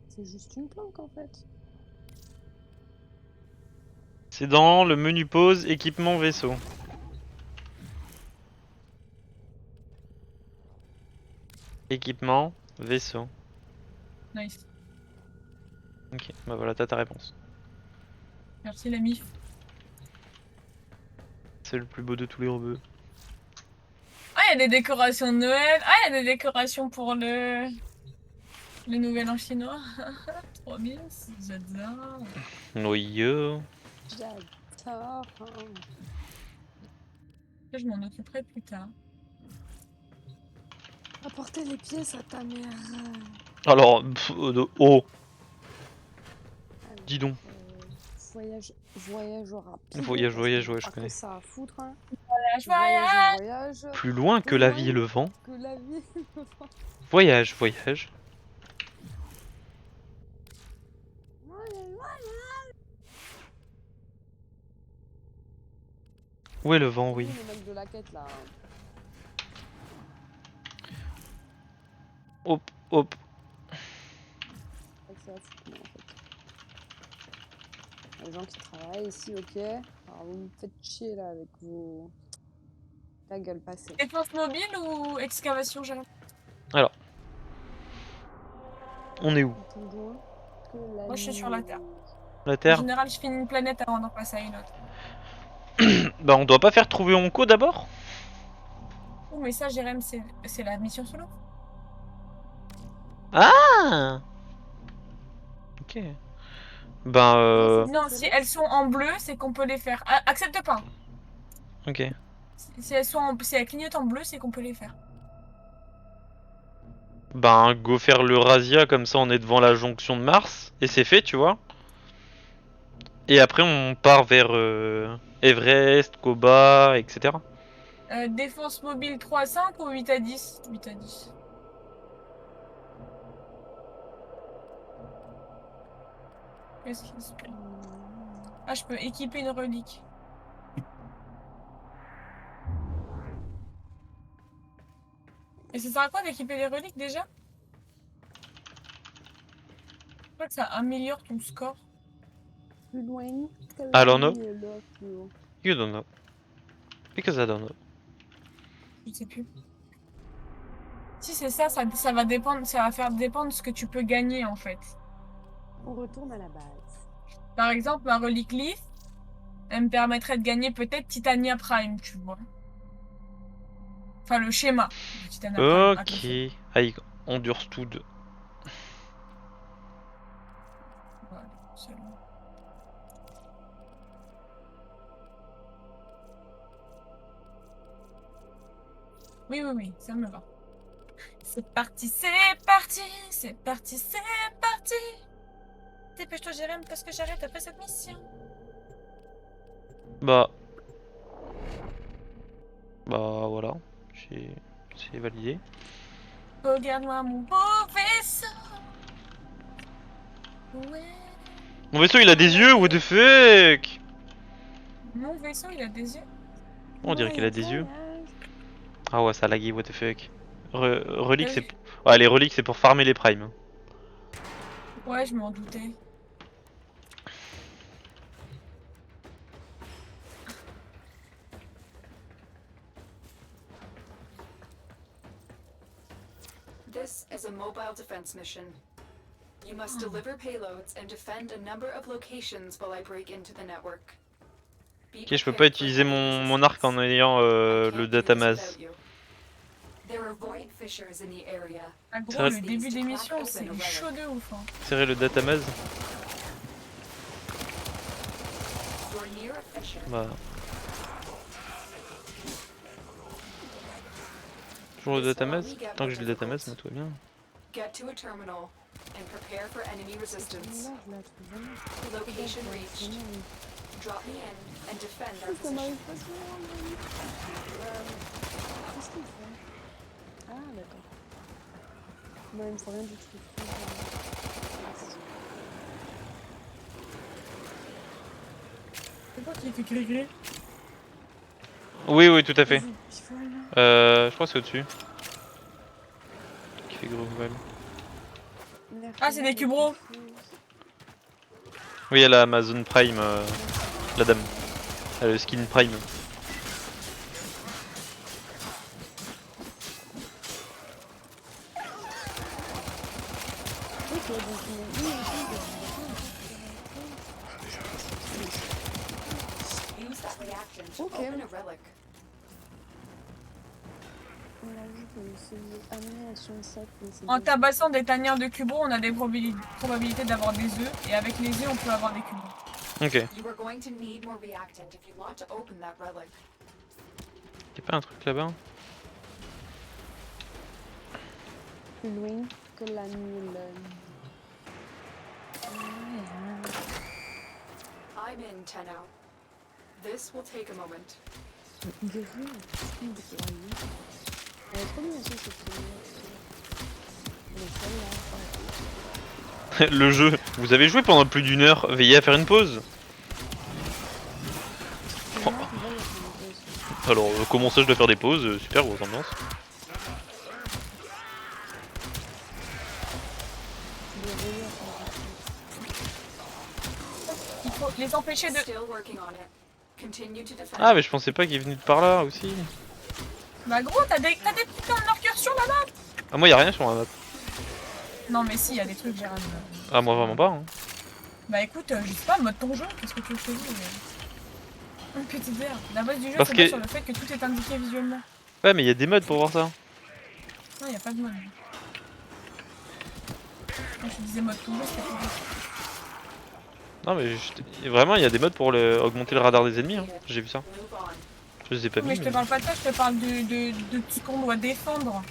C'est juste une planque en fait. C'est dans le menu pause équipement vaisseau. Équipement, vaisseau. Nice. Ok, bah voilà, t'as ta réponse. Merci la mif. C'est le plus beau de tous les rebeux. Ah, il y a des décorations de Noël. Ah, il y a des décorations pour le nouvel an chinois. Trop bien, j'adore. Noyeux. J'adore. Je m'en occuperai plus tard. Apporter les pièces à ta mère. Alors, oh, Alors, dis donc. voyage rapide. Voyage, parce voyage, qu'on a ouais, je pas que connais. ça à foutre. Hein. Voyage. Voyage. Plus loin que Plus la loin vie et le vent. Que la vie. Voyage, voyage. Où est le vent, oui. Le mec de la quête là. Hop, hop. Ça, c'est en fait. Les gens qui travaillent ici, ok. Alors vous me faites chier là avec vos. Ta gueule passée. Défense mobile ou excavation, Jérôme? Alors. On est où? Moi, je suis sur la Terre. La En Terre? général, je finis une planète avant d'en passer à une autre. Bah on doit pas faire trouver Onko d'abord? Oh, mais ça, Jérém, c'est la mission solo. Ah! Ok. Ben Non, si elles sont en bleu, c'est qu'on peut les faire. Ah, accepte pas. Ok. Si elles clignotent en bleu, c'est qu'on peut les faire. Ben go faire le Razia, comme ça on est devant la jonction de Mars. Et c'est fait, tu vois. Et après on part vers Everest, Koba, etc. Défense mobile 3 à 5 ou 8 à 10? 8 à 10. Qu'est-ce qu'il se passe? Ah, je peux équiper une relique. Et ça sert à quoi d'équiper les reliques déjà? Je crois que ça améliore ton score. Plus loin. I don't know. You don't know. Because I don't know. Je sais plus. Si c'est ça, ça va dépendre, ça va faire dépendre ce que tu peux gagner en fait. On retourne à la base. Par exemple, ma relique Leaf, elle me permettrait de gagner peut-être Titania Prime, tu vois. Enfin, le schéma de Titania Prime. Ok. Aïe, Understood. Voilà, c'est bon. Oui, oui, oui, ça me va. C'est parti, c'est parti, c'est parti, c'est parti. Dépêche-toi, Jérém, parce que j'arrête après cette mission. Bah voilà. C'est validé. Regarde-moi mon beau vaisseau. Ouais. Mon vaisseau il a des yeux, what the fuck? Mon vaisseau, il a des yeux. On dirait qu'il a des yeux. Ah ouais, ça a lagué, what the fuck. Relique c'est... Ouais, les reliques c'est pour farmer les primes. Ouais, je m'en doutais. This is a mobile defense mission. You must deliver payloads and defend a number of locations while I break into the network. Ok, je peux pas utiliser mon arc en ayant le datamaz. Ah gros, le début d'émission, c'est chaud de ouf. Hein. Serrer le datamaz. Bah. Toujours le datamaz. Tant que j'ai le datamaz, moi tout va bien. Get to a terminal and prepare for enemy resistance. Location reached. Drop me in and defend our position. Qu'est-ce qu'il fait? Ah, d'accord. Bon, il me faut rien du tout. C'est quoi qui était gris-gris? Oui, oui, tout à fait. Je crois que c'est au-dessus. Qui fait gros mal. Ah, c'est des cubros. Oui, elle a Amazon Prime, la dame. Elle a le skin Prime. reactant. Ok. Open a relic. On l'a vu que c'est amené à son sac. Mais c'est En bien. tabassant des tanières de cubos, on a des probabilités d'avoir des œufs. Et avec les œufs, on peut avoir des cubos. Ok. You are going to need more reactant if you want to open that relic. Y'a pas un truc là-bas? Plus loin que la nuit. I'm in, Tenno. This will take a moment. Guerrier, une guerrier. Elle est trop bien cette fille. Elle est celle-là. Le jeu. Vous avez joué pendant plus d'1 heure. Veillez à faire une pause. Alors, comment ça je dois faire des pauses? Super grosse ambiance. Il faut les empêcher de... Still working on it. Continue to defend. Ah mais je pensais pas qu'il venait de par là aussi. Bah gros, t'as des putains de marqueurs sur la map. Ah moi y'a rien sur la map. Non mais si, y a des trucs, Gérald. Ah moi vraiment pas. Hein. Bah écoute, je sais pas, mode ton jeu, qu'est-ce que tu veux que je te dise Une petite idée. La base du jeu, Parce c'est que- pas sur le fait que tout est indiqué visuellement. Ouais mais y'a des modes pour voir ça. Non, y a pas de mode. Quand je disais mode ton jeu, c'était pour dire. Non mais vraiment y'a des modes pour augmenter le radar des ennemis. Hein. J'ai vu ça. Move on. Je les ai pas Mais mis. je te parle pas de ça, je te parle de ce qu'on doit défendre.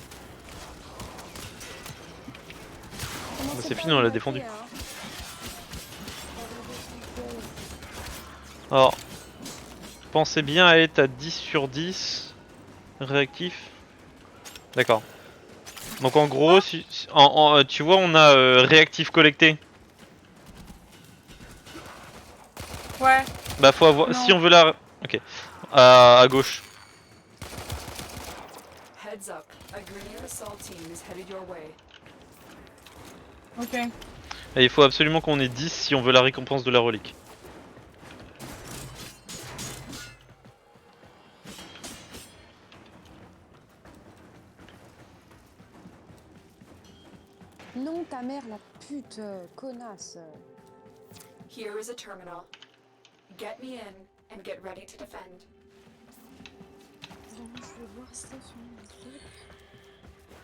C'est fini, on l'a défendu. Alors, pensez bien à être à 10 sur 10 réactif. D'accord. Donc en gros, tu vois, on a réactif collecté. Ouais. Bah faut avoir. Non. Si on veut la. Ok. À gauche. Heads up. A Grineer assault team is headed your way. Ok. Et il faut absolument qu'on ait 10 si on veut la récompense de la relique. Non, ta mère, la pute, connasse. Here is a terminal. Get me in and get ready to defend. Vraiment, je vais voir ça sur mon truc.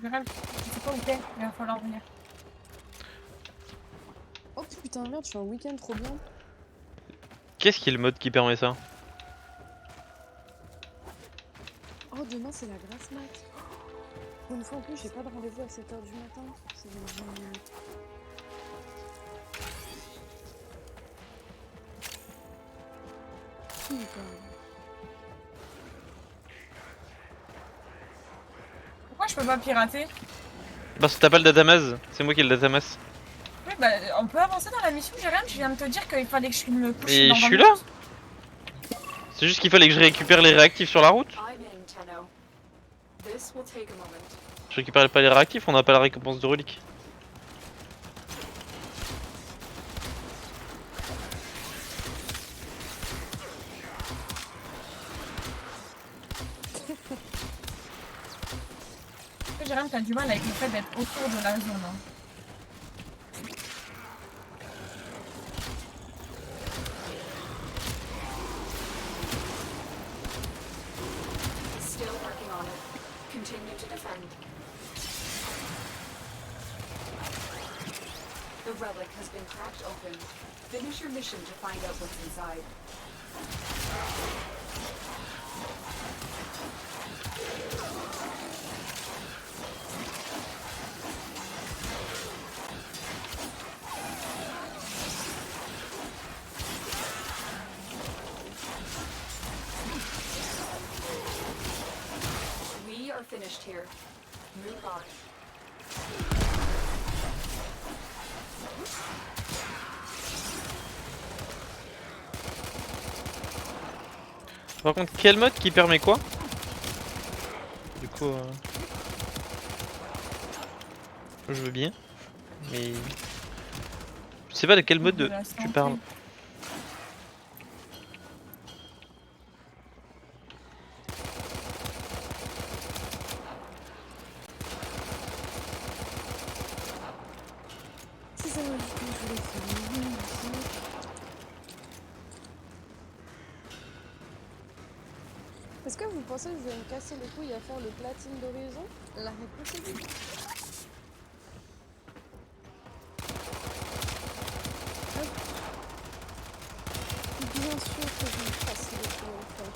Gérald, c'est pas ok, il va falloir venir. Oh putain, merde, je suis en week-end trop bien. Qu'est-ce qui est le mode qui permet ça? Oh, demain, c'est la grasse mat. Pour une fois en plus, j'ai pas de rendez-vous à 7h du matin. C'est génial. Putain. Pourquoi je peux pas pirater? Parce que t'as pas le datamase, c'est moi qui ai le datamase. Oui, bah on peut avancer dans la mission, Jérém. Je viens de te dire qu'il fallait que je me couche Et dans je 20 suis là. minutes. C'est juste qu'il fallait que je récupère les réactifs sur la route. I'm in, Tenno. This will take a moment. Je récupère pas les réactifs, on n'a pas la récompense de relique. Jérém, t'as du mal avec le fait d'être autour de la zone. Hein. Still working on it. Continue to defend. The relic has been cracked open. Finish your mission to find out what's inside. We are finished here. Move on. Par contre, quel mode qui permet quoi? Du coup, je veux bien, mais je sais pas de quel mode De la tu santé. parles. Si ça m'a dit que je voulais faire une merci. Est-ce que vous pensez que je vais me casser les couilles à faire le platine d'horizon? La réponse est oui. Hop. Bien sûr que je vais me casser les couilles à le faire.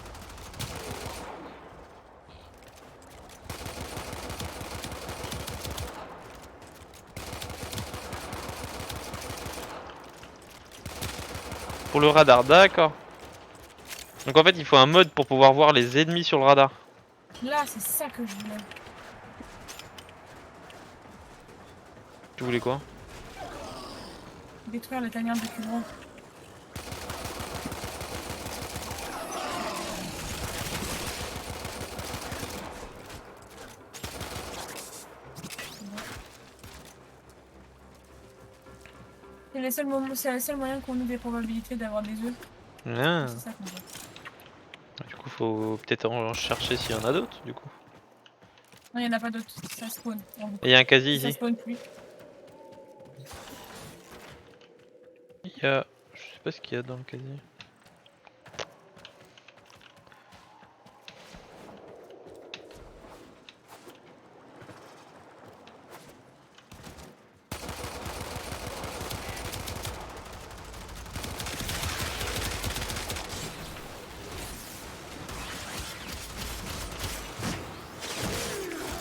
Pour le radar, d'accord. Donc en fait il faut un mode pour pouvoir voir les ennemis sur le radar. Là, c'est ça que je voulais. Tu voulais quoi? Détruire la tanière de Kubron. C'est le seul moment, c'est le seul moyen qu'on ait des probabilités d'avoir des œufs. Ah. C'est ça qu'on veut. Du coup faut peut-être en chercher s'il y en a d'autres du coup. Non, il n'y en a pas d'autres. Ça spawn. Et il y a un casier Ça ici. spawn plus. Il y a... Je sais pas ce qu'il y a dans le casier.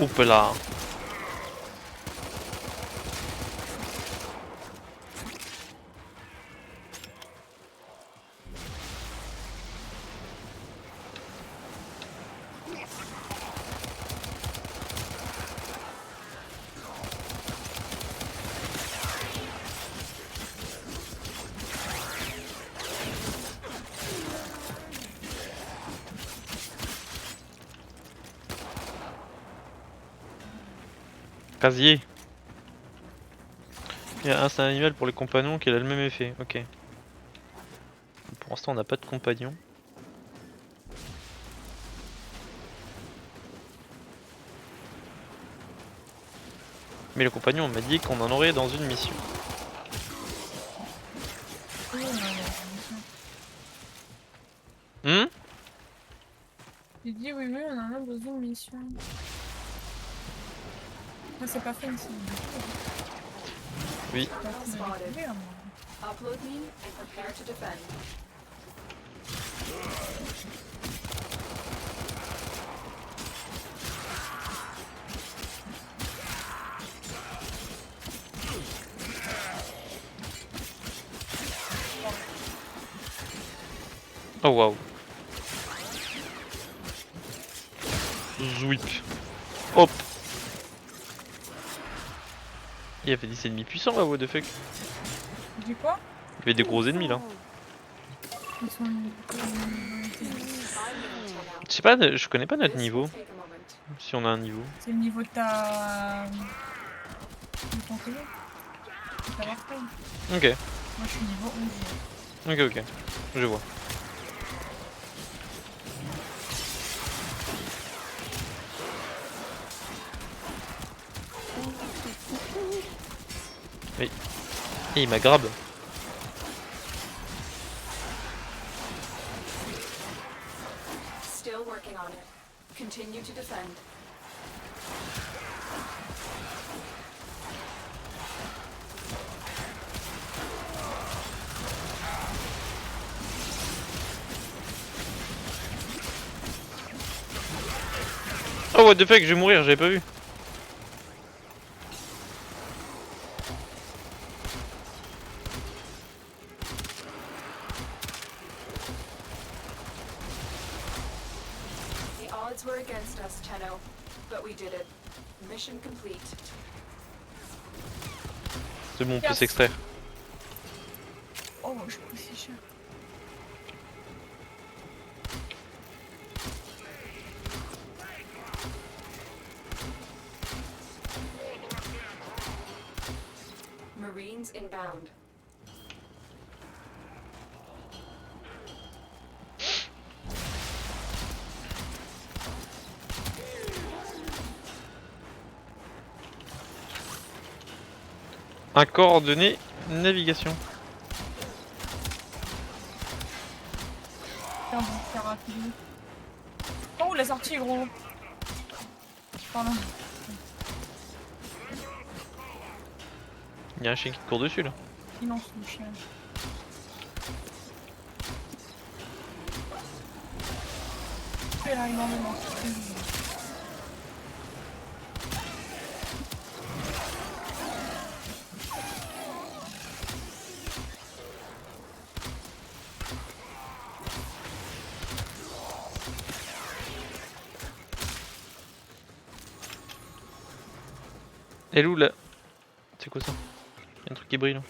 Oups là. Casier. Il y a un c'est un animal pour les compagnons qui a le même effet, ok. Pour l'instant on n'a pas de compagnons. Mais le compagnon m'a dit qu'on en aurait dans une mission. Hmm? J'ai dit oui, oui, on en a besoin de mission. Moi, c'est pas fait ici. Oui. Spotted. Upload me and prepare to defend. Oh waouh. Zwip. Hop. Il y avait des ennemis puissants là, what the fuck. Du quoi? Il y avait des gros ennemis là. Ils sont... Je sais pas, je connais pas notre niveau. Si on a un niveau. C'est le niveau de ta... de ton télé. De ta Warframe. Ok. Moi, je suis niveau 11. Ok, ok. Je vois. Oui. Et il m'a grab. Still working on it. Continue to defend. Oh what the fuck, je vais mourir, j'avais pas vu. The odds were against us, Tenno, but we did it. Mission complete. C'est bon, on peut s'extraire. Oh, je coûte si cher. Marines inbound. Un coordonné navigation. Tiens, bon, c'est rapide. Oh, la sortie, gros. Pardon. Y'a un chien qui te court dessus là. Silence, le chien. Il a énormément. Elle est où là? C'est quoi ça? Y'a un truc qui brille là.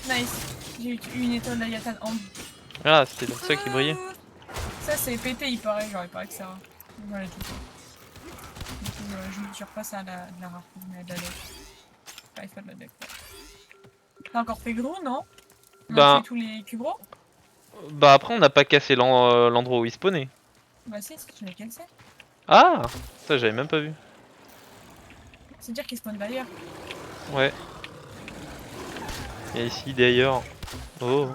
Nice. J'ai eu une étoile d'Ayatan Ambre. Ah, c'était ça qui brillait. Ça c'est pété, il paraît, j'aurais pas que ça. Voilà tout ça. Du coup, je repasse à la rare, mais de la deck. Enfin, il faut de la deck. T'as encore fait gros, non? On a fait tous les cubros? Bah après on n'a pas cassé l'endroit où il spawnait. Bah si, je l'ai cassé. Ah, ça j'avais même pas vu. C'est dire qu'il spawn d'ailleurs. Ouais. Et ici d'ailleurs. Oh.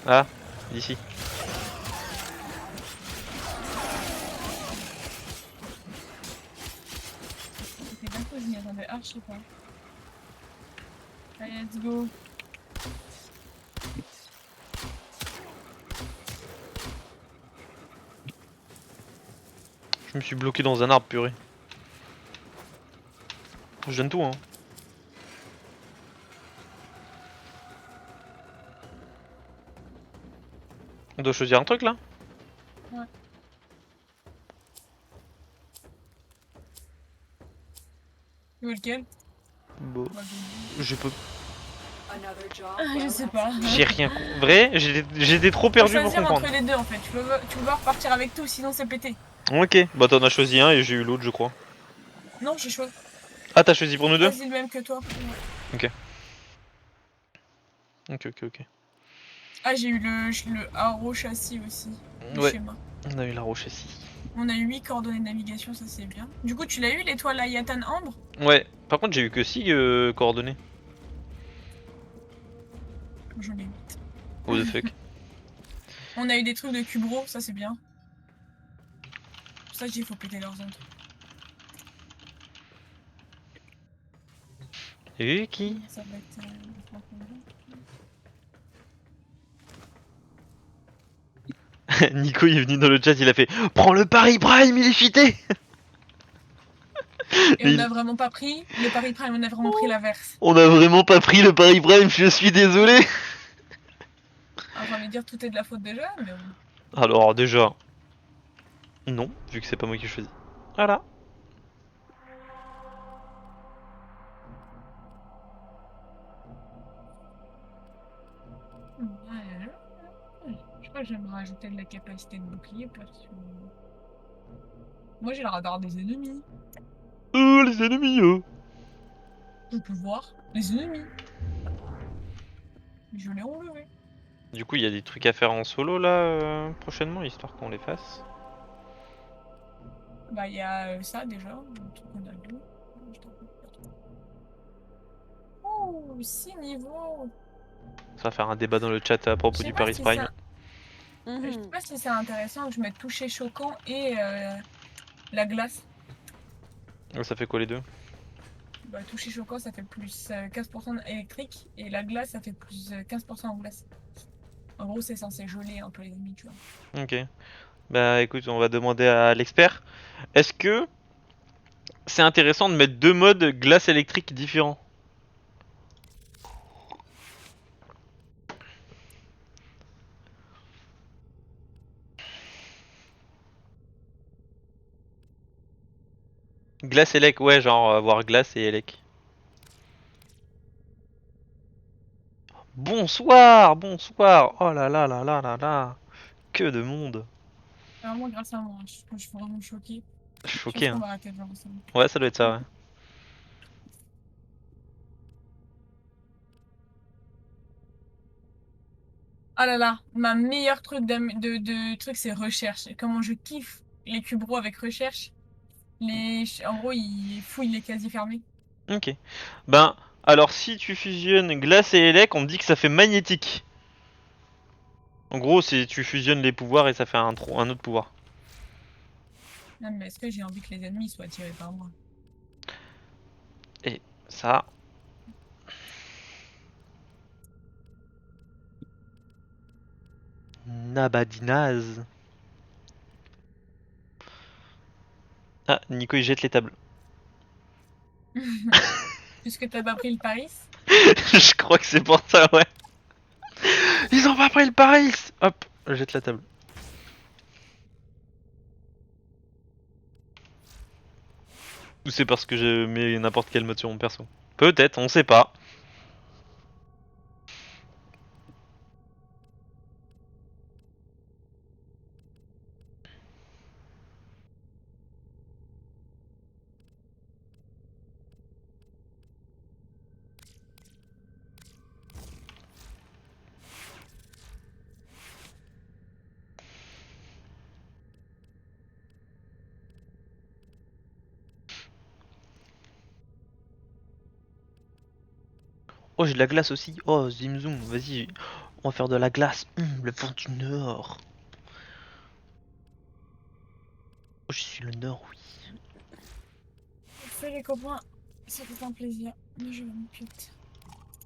Ah, d'ici. Ok, d'un coup je m'y attendais archi pas. Allez, let's go. Je me suis bloqué dans un arbre, purée. Je donne tout, hein. On doit choisir un truc là? Ouais. Tu veux lequel? Bon. Je peux. Je sais pas. J'ai rien. Vrai? J'étais trop perdu pour choisir comprendre. entre les deux en fait. Tu veux repartir avec tout, sinon c'est pété. Ok, bah t'en as choisi un et j'ai eu l'autre, je crois. Non, j'ai choisi. Ah, t'as choisi pour nous deux? Choisi le même que toi. Ok. Ok. Ah, j'ai eu le haro châssis aussi. Le Ouais. schéma. On a eu la roche ici. On a eu 8 coordonnées de navigation, ça c'est bien. Du coup, tu l'as eu l'étoile Ayatan Ambre? Ouais. Par contre, j'ai eu que 6 coordonnées. J'en ai 8. What the fuck. On a eu des trucs de cubro, ça c'est bien. Pour ça, il faut péter leurs ondes. Et qui? Ça va être. Nico il est venu dans le chat, il a fait prends le Paris Prime, il est cheaté. Et on a vraiment pas pris le Paris Prime, on a vraiment pris l'inverse. On a vraiment pas pris le Paris Prime, je suis désolé. Alors, j'ai envie de dire tout est de la faute déjà, mais. Alors déjà, non, vu que c'est pas moi qui choisis. Voilà. Je crois que j'aimerais rajouter de la capacité de bouclier parce que. Moi j'ai le radar des ennemis. Les ennemis, Je peux voir les ennemis. Je l'ai enlevé. Du coup, il y a des trucs à faire en solo là prochainement, histoire qu'on les fasse. Bah, il y a ça déjà, le truc qu'on a vu. Oh, 6 niveaux! Ça va faire un débat dans le chat à propos du Paris Prime. Je sais pas si c'est intéressant que je mette toucher choquant et la glace. Ça fait quoi les deux? Bah, toucher choquant ça fait plus 15% électrique et la glace ça fait plus 15% en glace. En gros, c'est censé geler un peu les ennemis, tu vois. Ok. Bah écoute, on va demander à l'expert. Est-ce que c'est intéressant de mettre deux modes glace électrique différents? Glace élec, ouais, genre avoir glace et élec. Bonsoir, bonsoir. Oh là là là là là là. Que de monde. C'est vraiment grâce à moi, je suis vraiment choquée. Choqué, hein. On va arrêter de voir ensemble. Ouais, ça doit être ça, ouais. Ah là là, ma meilleure truc de truc c'est recherche. Comment je kiffe les cubros avec recherche. En gros, ils fouillent les quasi fermés. Ok. Ben, alors si tu fusionnes glace et élec, on me dit que ça fait magnétique. En gros, c'est tu fusionnes les pouvoirs et ça fait un autre pouvoir. Non, mais est-ce que j'ai envie que les ennemis soient tirés par moi? Et ça... Nabadinaz. Ah, Nico il jette les tables. Puisque t'as pas pris le Paris? Je crois que c'est pour ça, ouais. Ils ont pas pris le Paris. Hop, je jette la table. Ou c'est parce que je mets n'importe quel mode sur mon perso. Peut-être, on sait pas. Oh, j'ai de la glace aussi. Oh, Zim Zoom, vas-y. On va faire de la glace. Le vent du Nord. Oh, je suis le Nord, oui. Fais les copains, ça fait un plaisir. Mais je vais me quitter.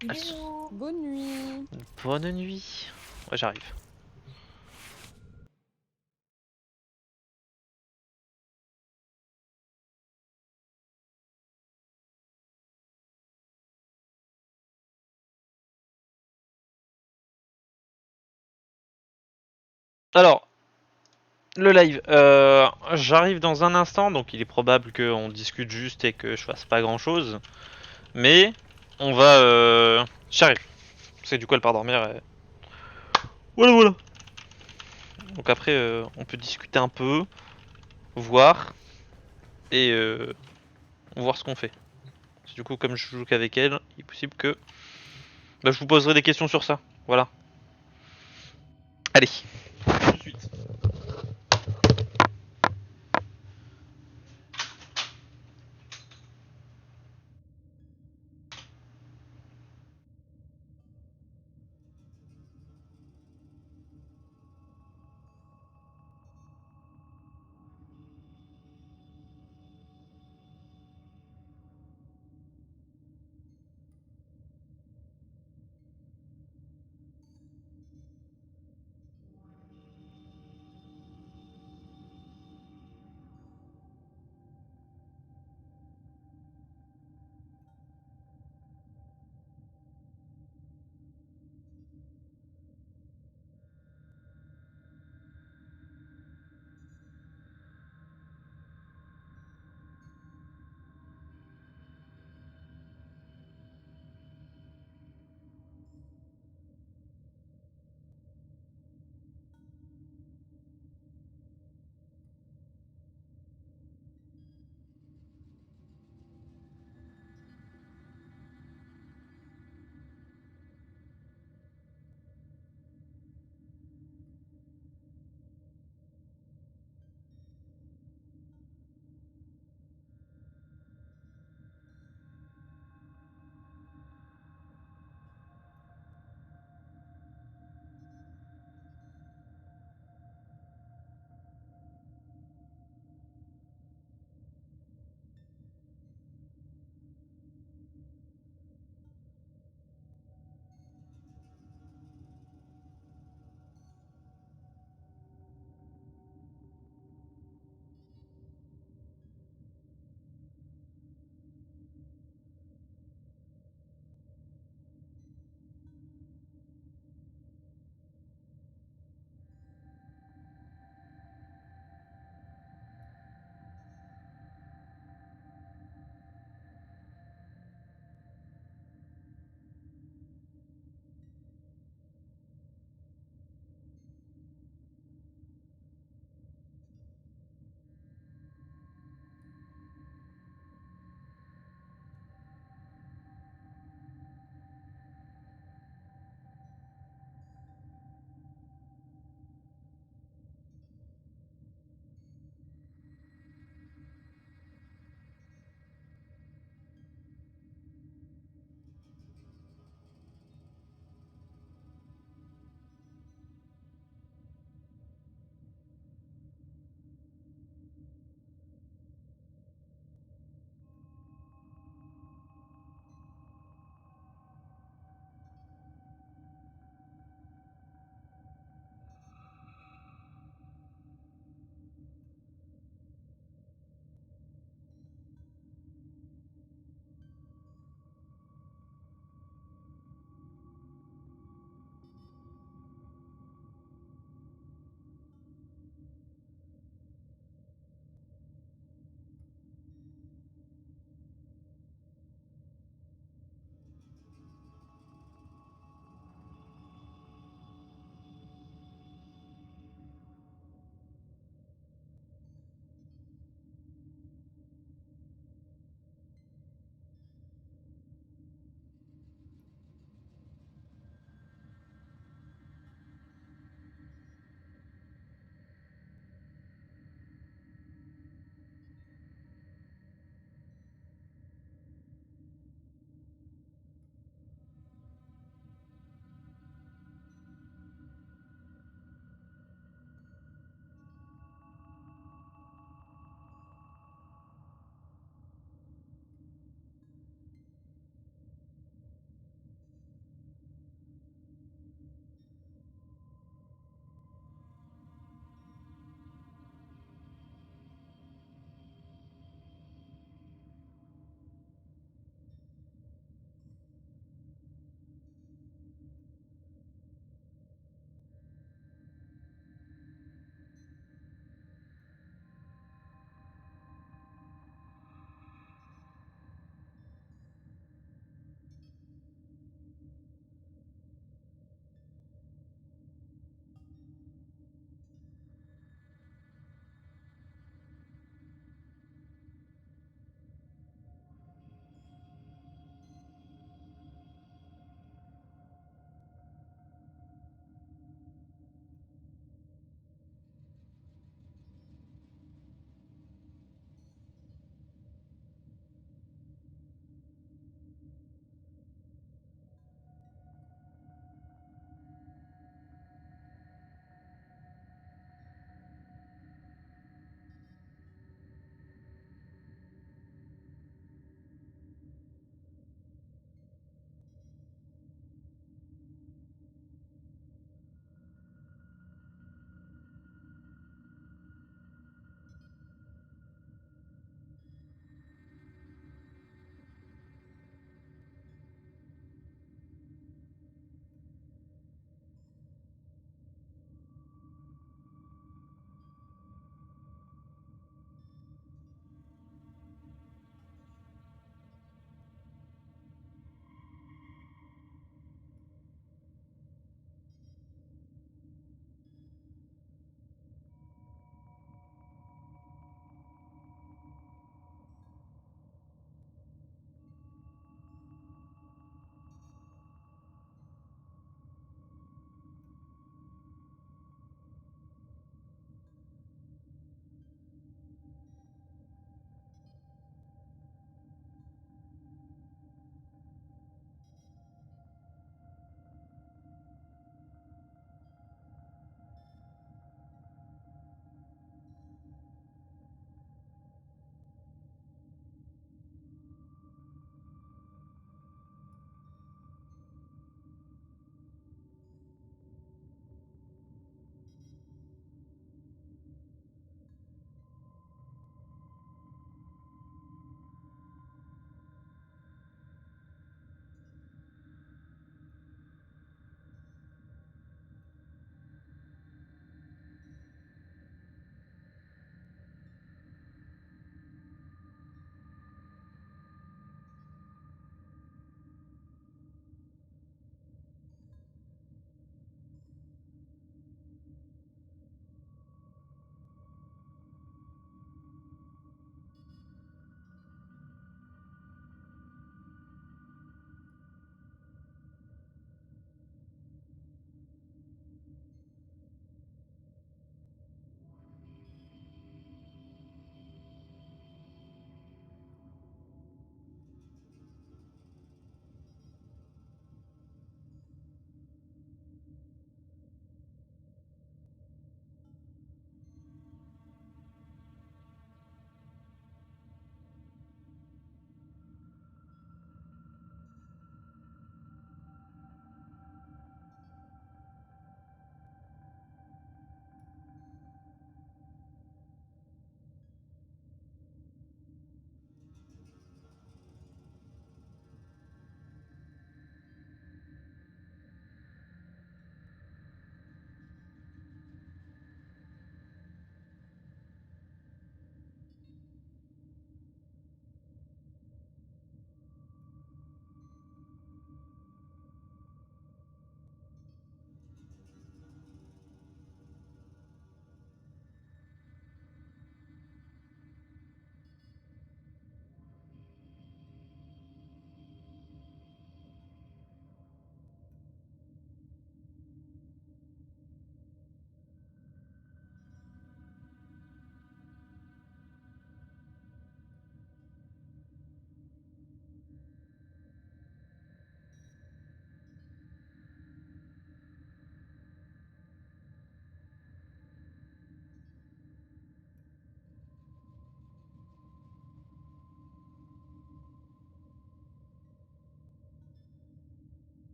Bisous. Bonne nuit. Bonne nuit. Ouais, j'arrive. Alors, le live. J'arrive dans un instant, donc il est probable qu'on discute juste et que je fasse pas grand chose. Mais on va. J'arrive. C'est du coup elle part dormir. Voilà, voilà. Donc après, on peut discuter un peu, voir et voir ce qu'on fait. Du coup, comme je joue qu'avec elle, il est possible que bah, je vous poserai des questions sur ça. Voilà. Allez. Tout de suite.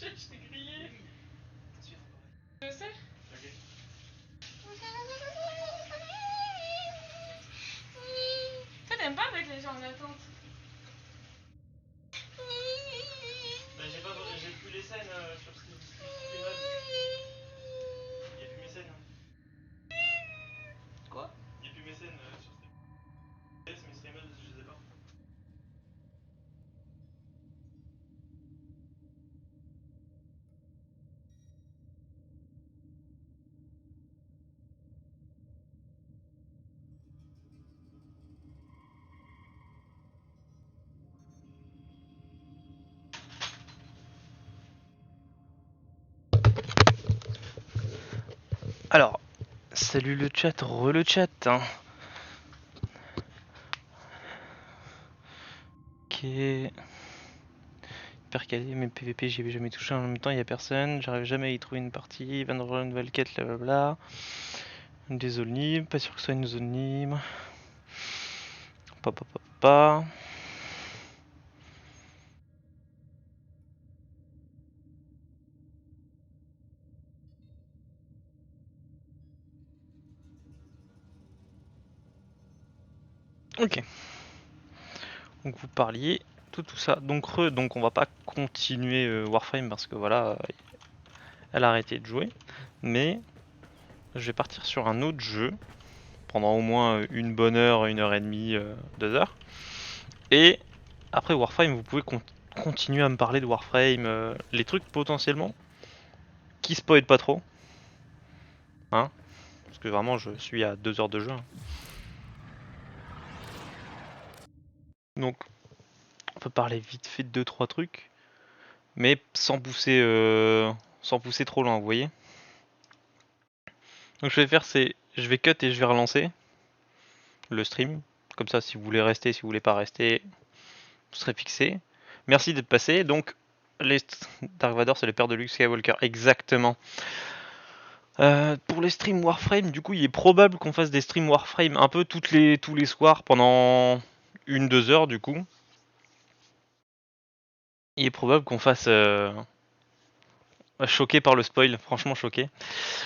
Je t'ai grillé. Je sais. Toi, t'aimes pas avec les gens en attente? Bah, j'ai plus les scènes sur ce Il y a plus mes scènes. Quoi? Il y a plus mes scènes sur mes streamers, je les ai pas. Alors, salut le chat, le chat. Hein. Ok. Hyper calé, mais PVP j'y avais jamais touché en même temps, il y a personne, j'arrive jamais à y trouver une partie, va dans une nouvelle quête, blablabla. Des zones libres, pas sûr que ce soit une zone libre. Pa. Ok. Donc vous parliez tout ça. Donc on va pas continuer Warframe parce que voilà, elle a arrêté de jouer. Mais je vais partir sur un autre jeu pendant au moins une bonne heure, 1h30, 2 heures. Et après Warframe, vous pouvez continuer à me parler de Warframe, les trucs potentiellement qui spoilent pas trop. Hein, parce que vraiment je suis à 2 heures de jeu. Hein. Donc on peut parler vite fait de 2-3 trucs, mais sans pousser trop loin, vous voyez. Donc je vais faire je vais cut et je vais relancer le stream. Comme ça, si vous voulez rester, si vous voulez pas rester, vous serez fixé. Merci d'être passé. Donc Dark Vador, c'est le père de Luke Skywalker, exactement. Pour les streams Warframe, du coup, il est probable qu'on fasse des streams Warframe un peu tous les soirs pendant 1-2 heures, du coup. Il est probable qu'on fasse choqué par le spoil, franchement choqué.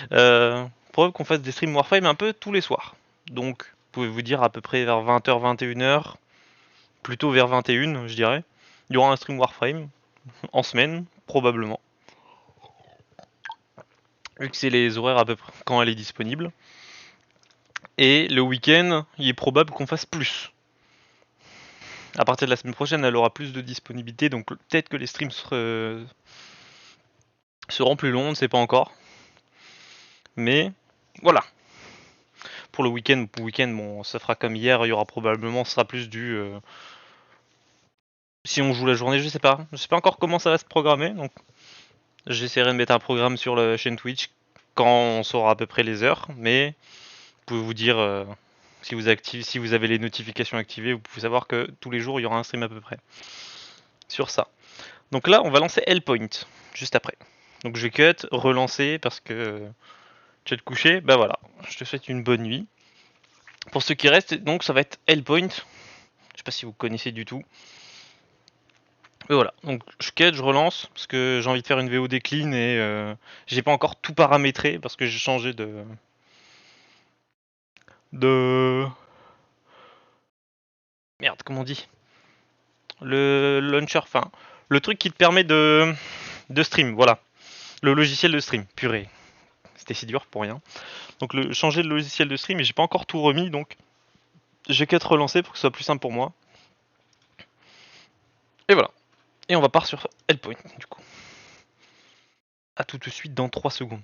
Probable qu'on fasse des streams Warframe un peu tous les soirs. Donc, vous pouvez vous dire à peu près vers 20h, 21h, plutôt vers 21, je dirais. Il y aura un stream Warframe en semaine, probablement. Vu que c'est les horaires à peu près quand elle est disponible. Et le week-end, il est probable qu'on fasse plus. À partir de la semaine prochaine, elle aura plus de disponibilité, donc peut-être que les streams seront plus longs, on ne sait pas encore. Mais voilà. Pour le week-end, bon, ça fera comme hier, il y aura probablement, ce sera plus du... si on joue la journée, je sais pas encore comment ça va se programmer, donc j'essaierai de mettre un programme sur la chaîne Twitch quand on saura à peu près les heures, mais vous pouvez vous dire, si vous avez les notifications activées, vous pouvez savoir que tous les jours il y aura un stream à peu près sur ça. Donc là, on va lancer Hellpoint juste après. Donc je vais cut, relancer parce que tu vas te coucher, bah voilà, je te souhaite une bonne nuit. Pour ceux qui restent, donc ça va être Hellpoint. Je sais pas si vous connaissez du tout. Et voilà, donc je cut, je relance parce que j'ai envie de faire une VOD clean et j'ai pas encore tout paramétré parce que j'ai changé de merde, comment on dit, le launcher, enfin le truc qui te permet de stream, voilà, le logiciel de stream. Purée, c'était si dur pour rien. Donc changer le logiciel de stream et j'ai pas encore tout remis, donc j'ai qu'à te relancer pour que ce soit plus simple pour moi. Et voilà. Et on va partir sur Hellpoint du coup. A tout de suite dans 3 secondes.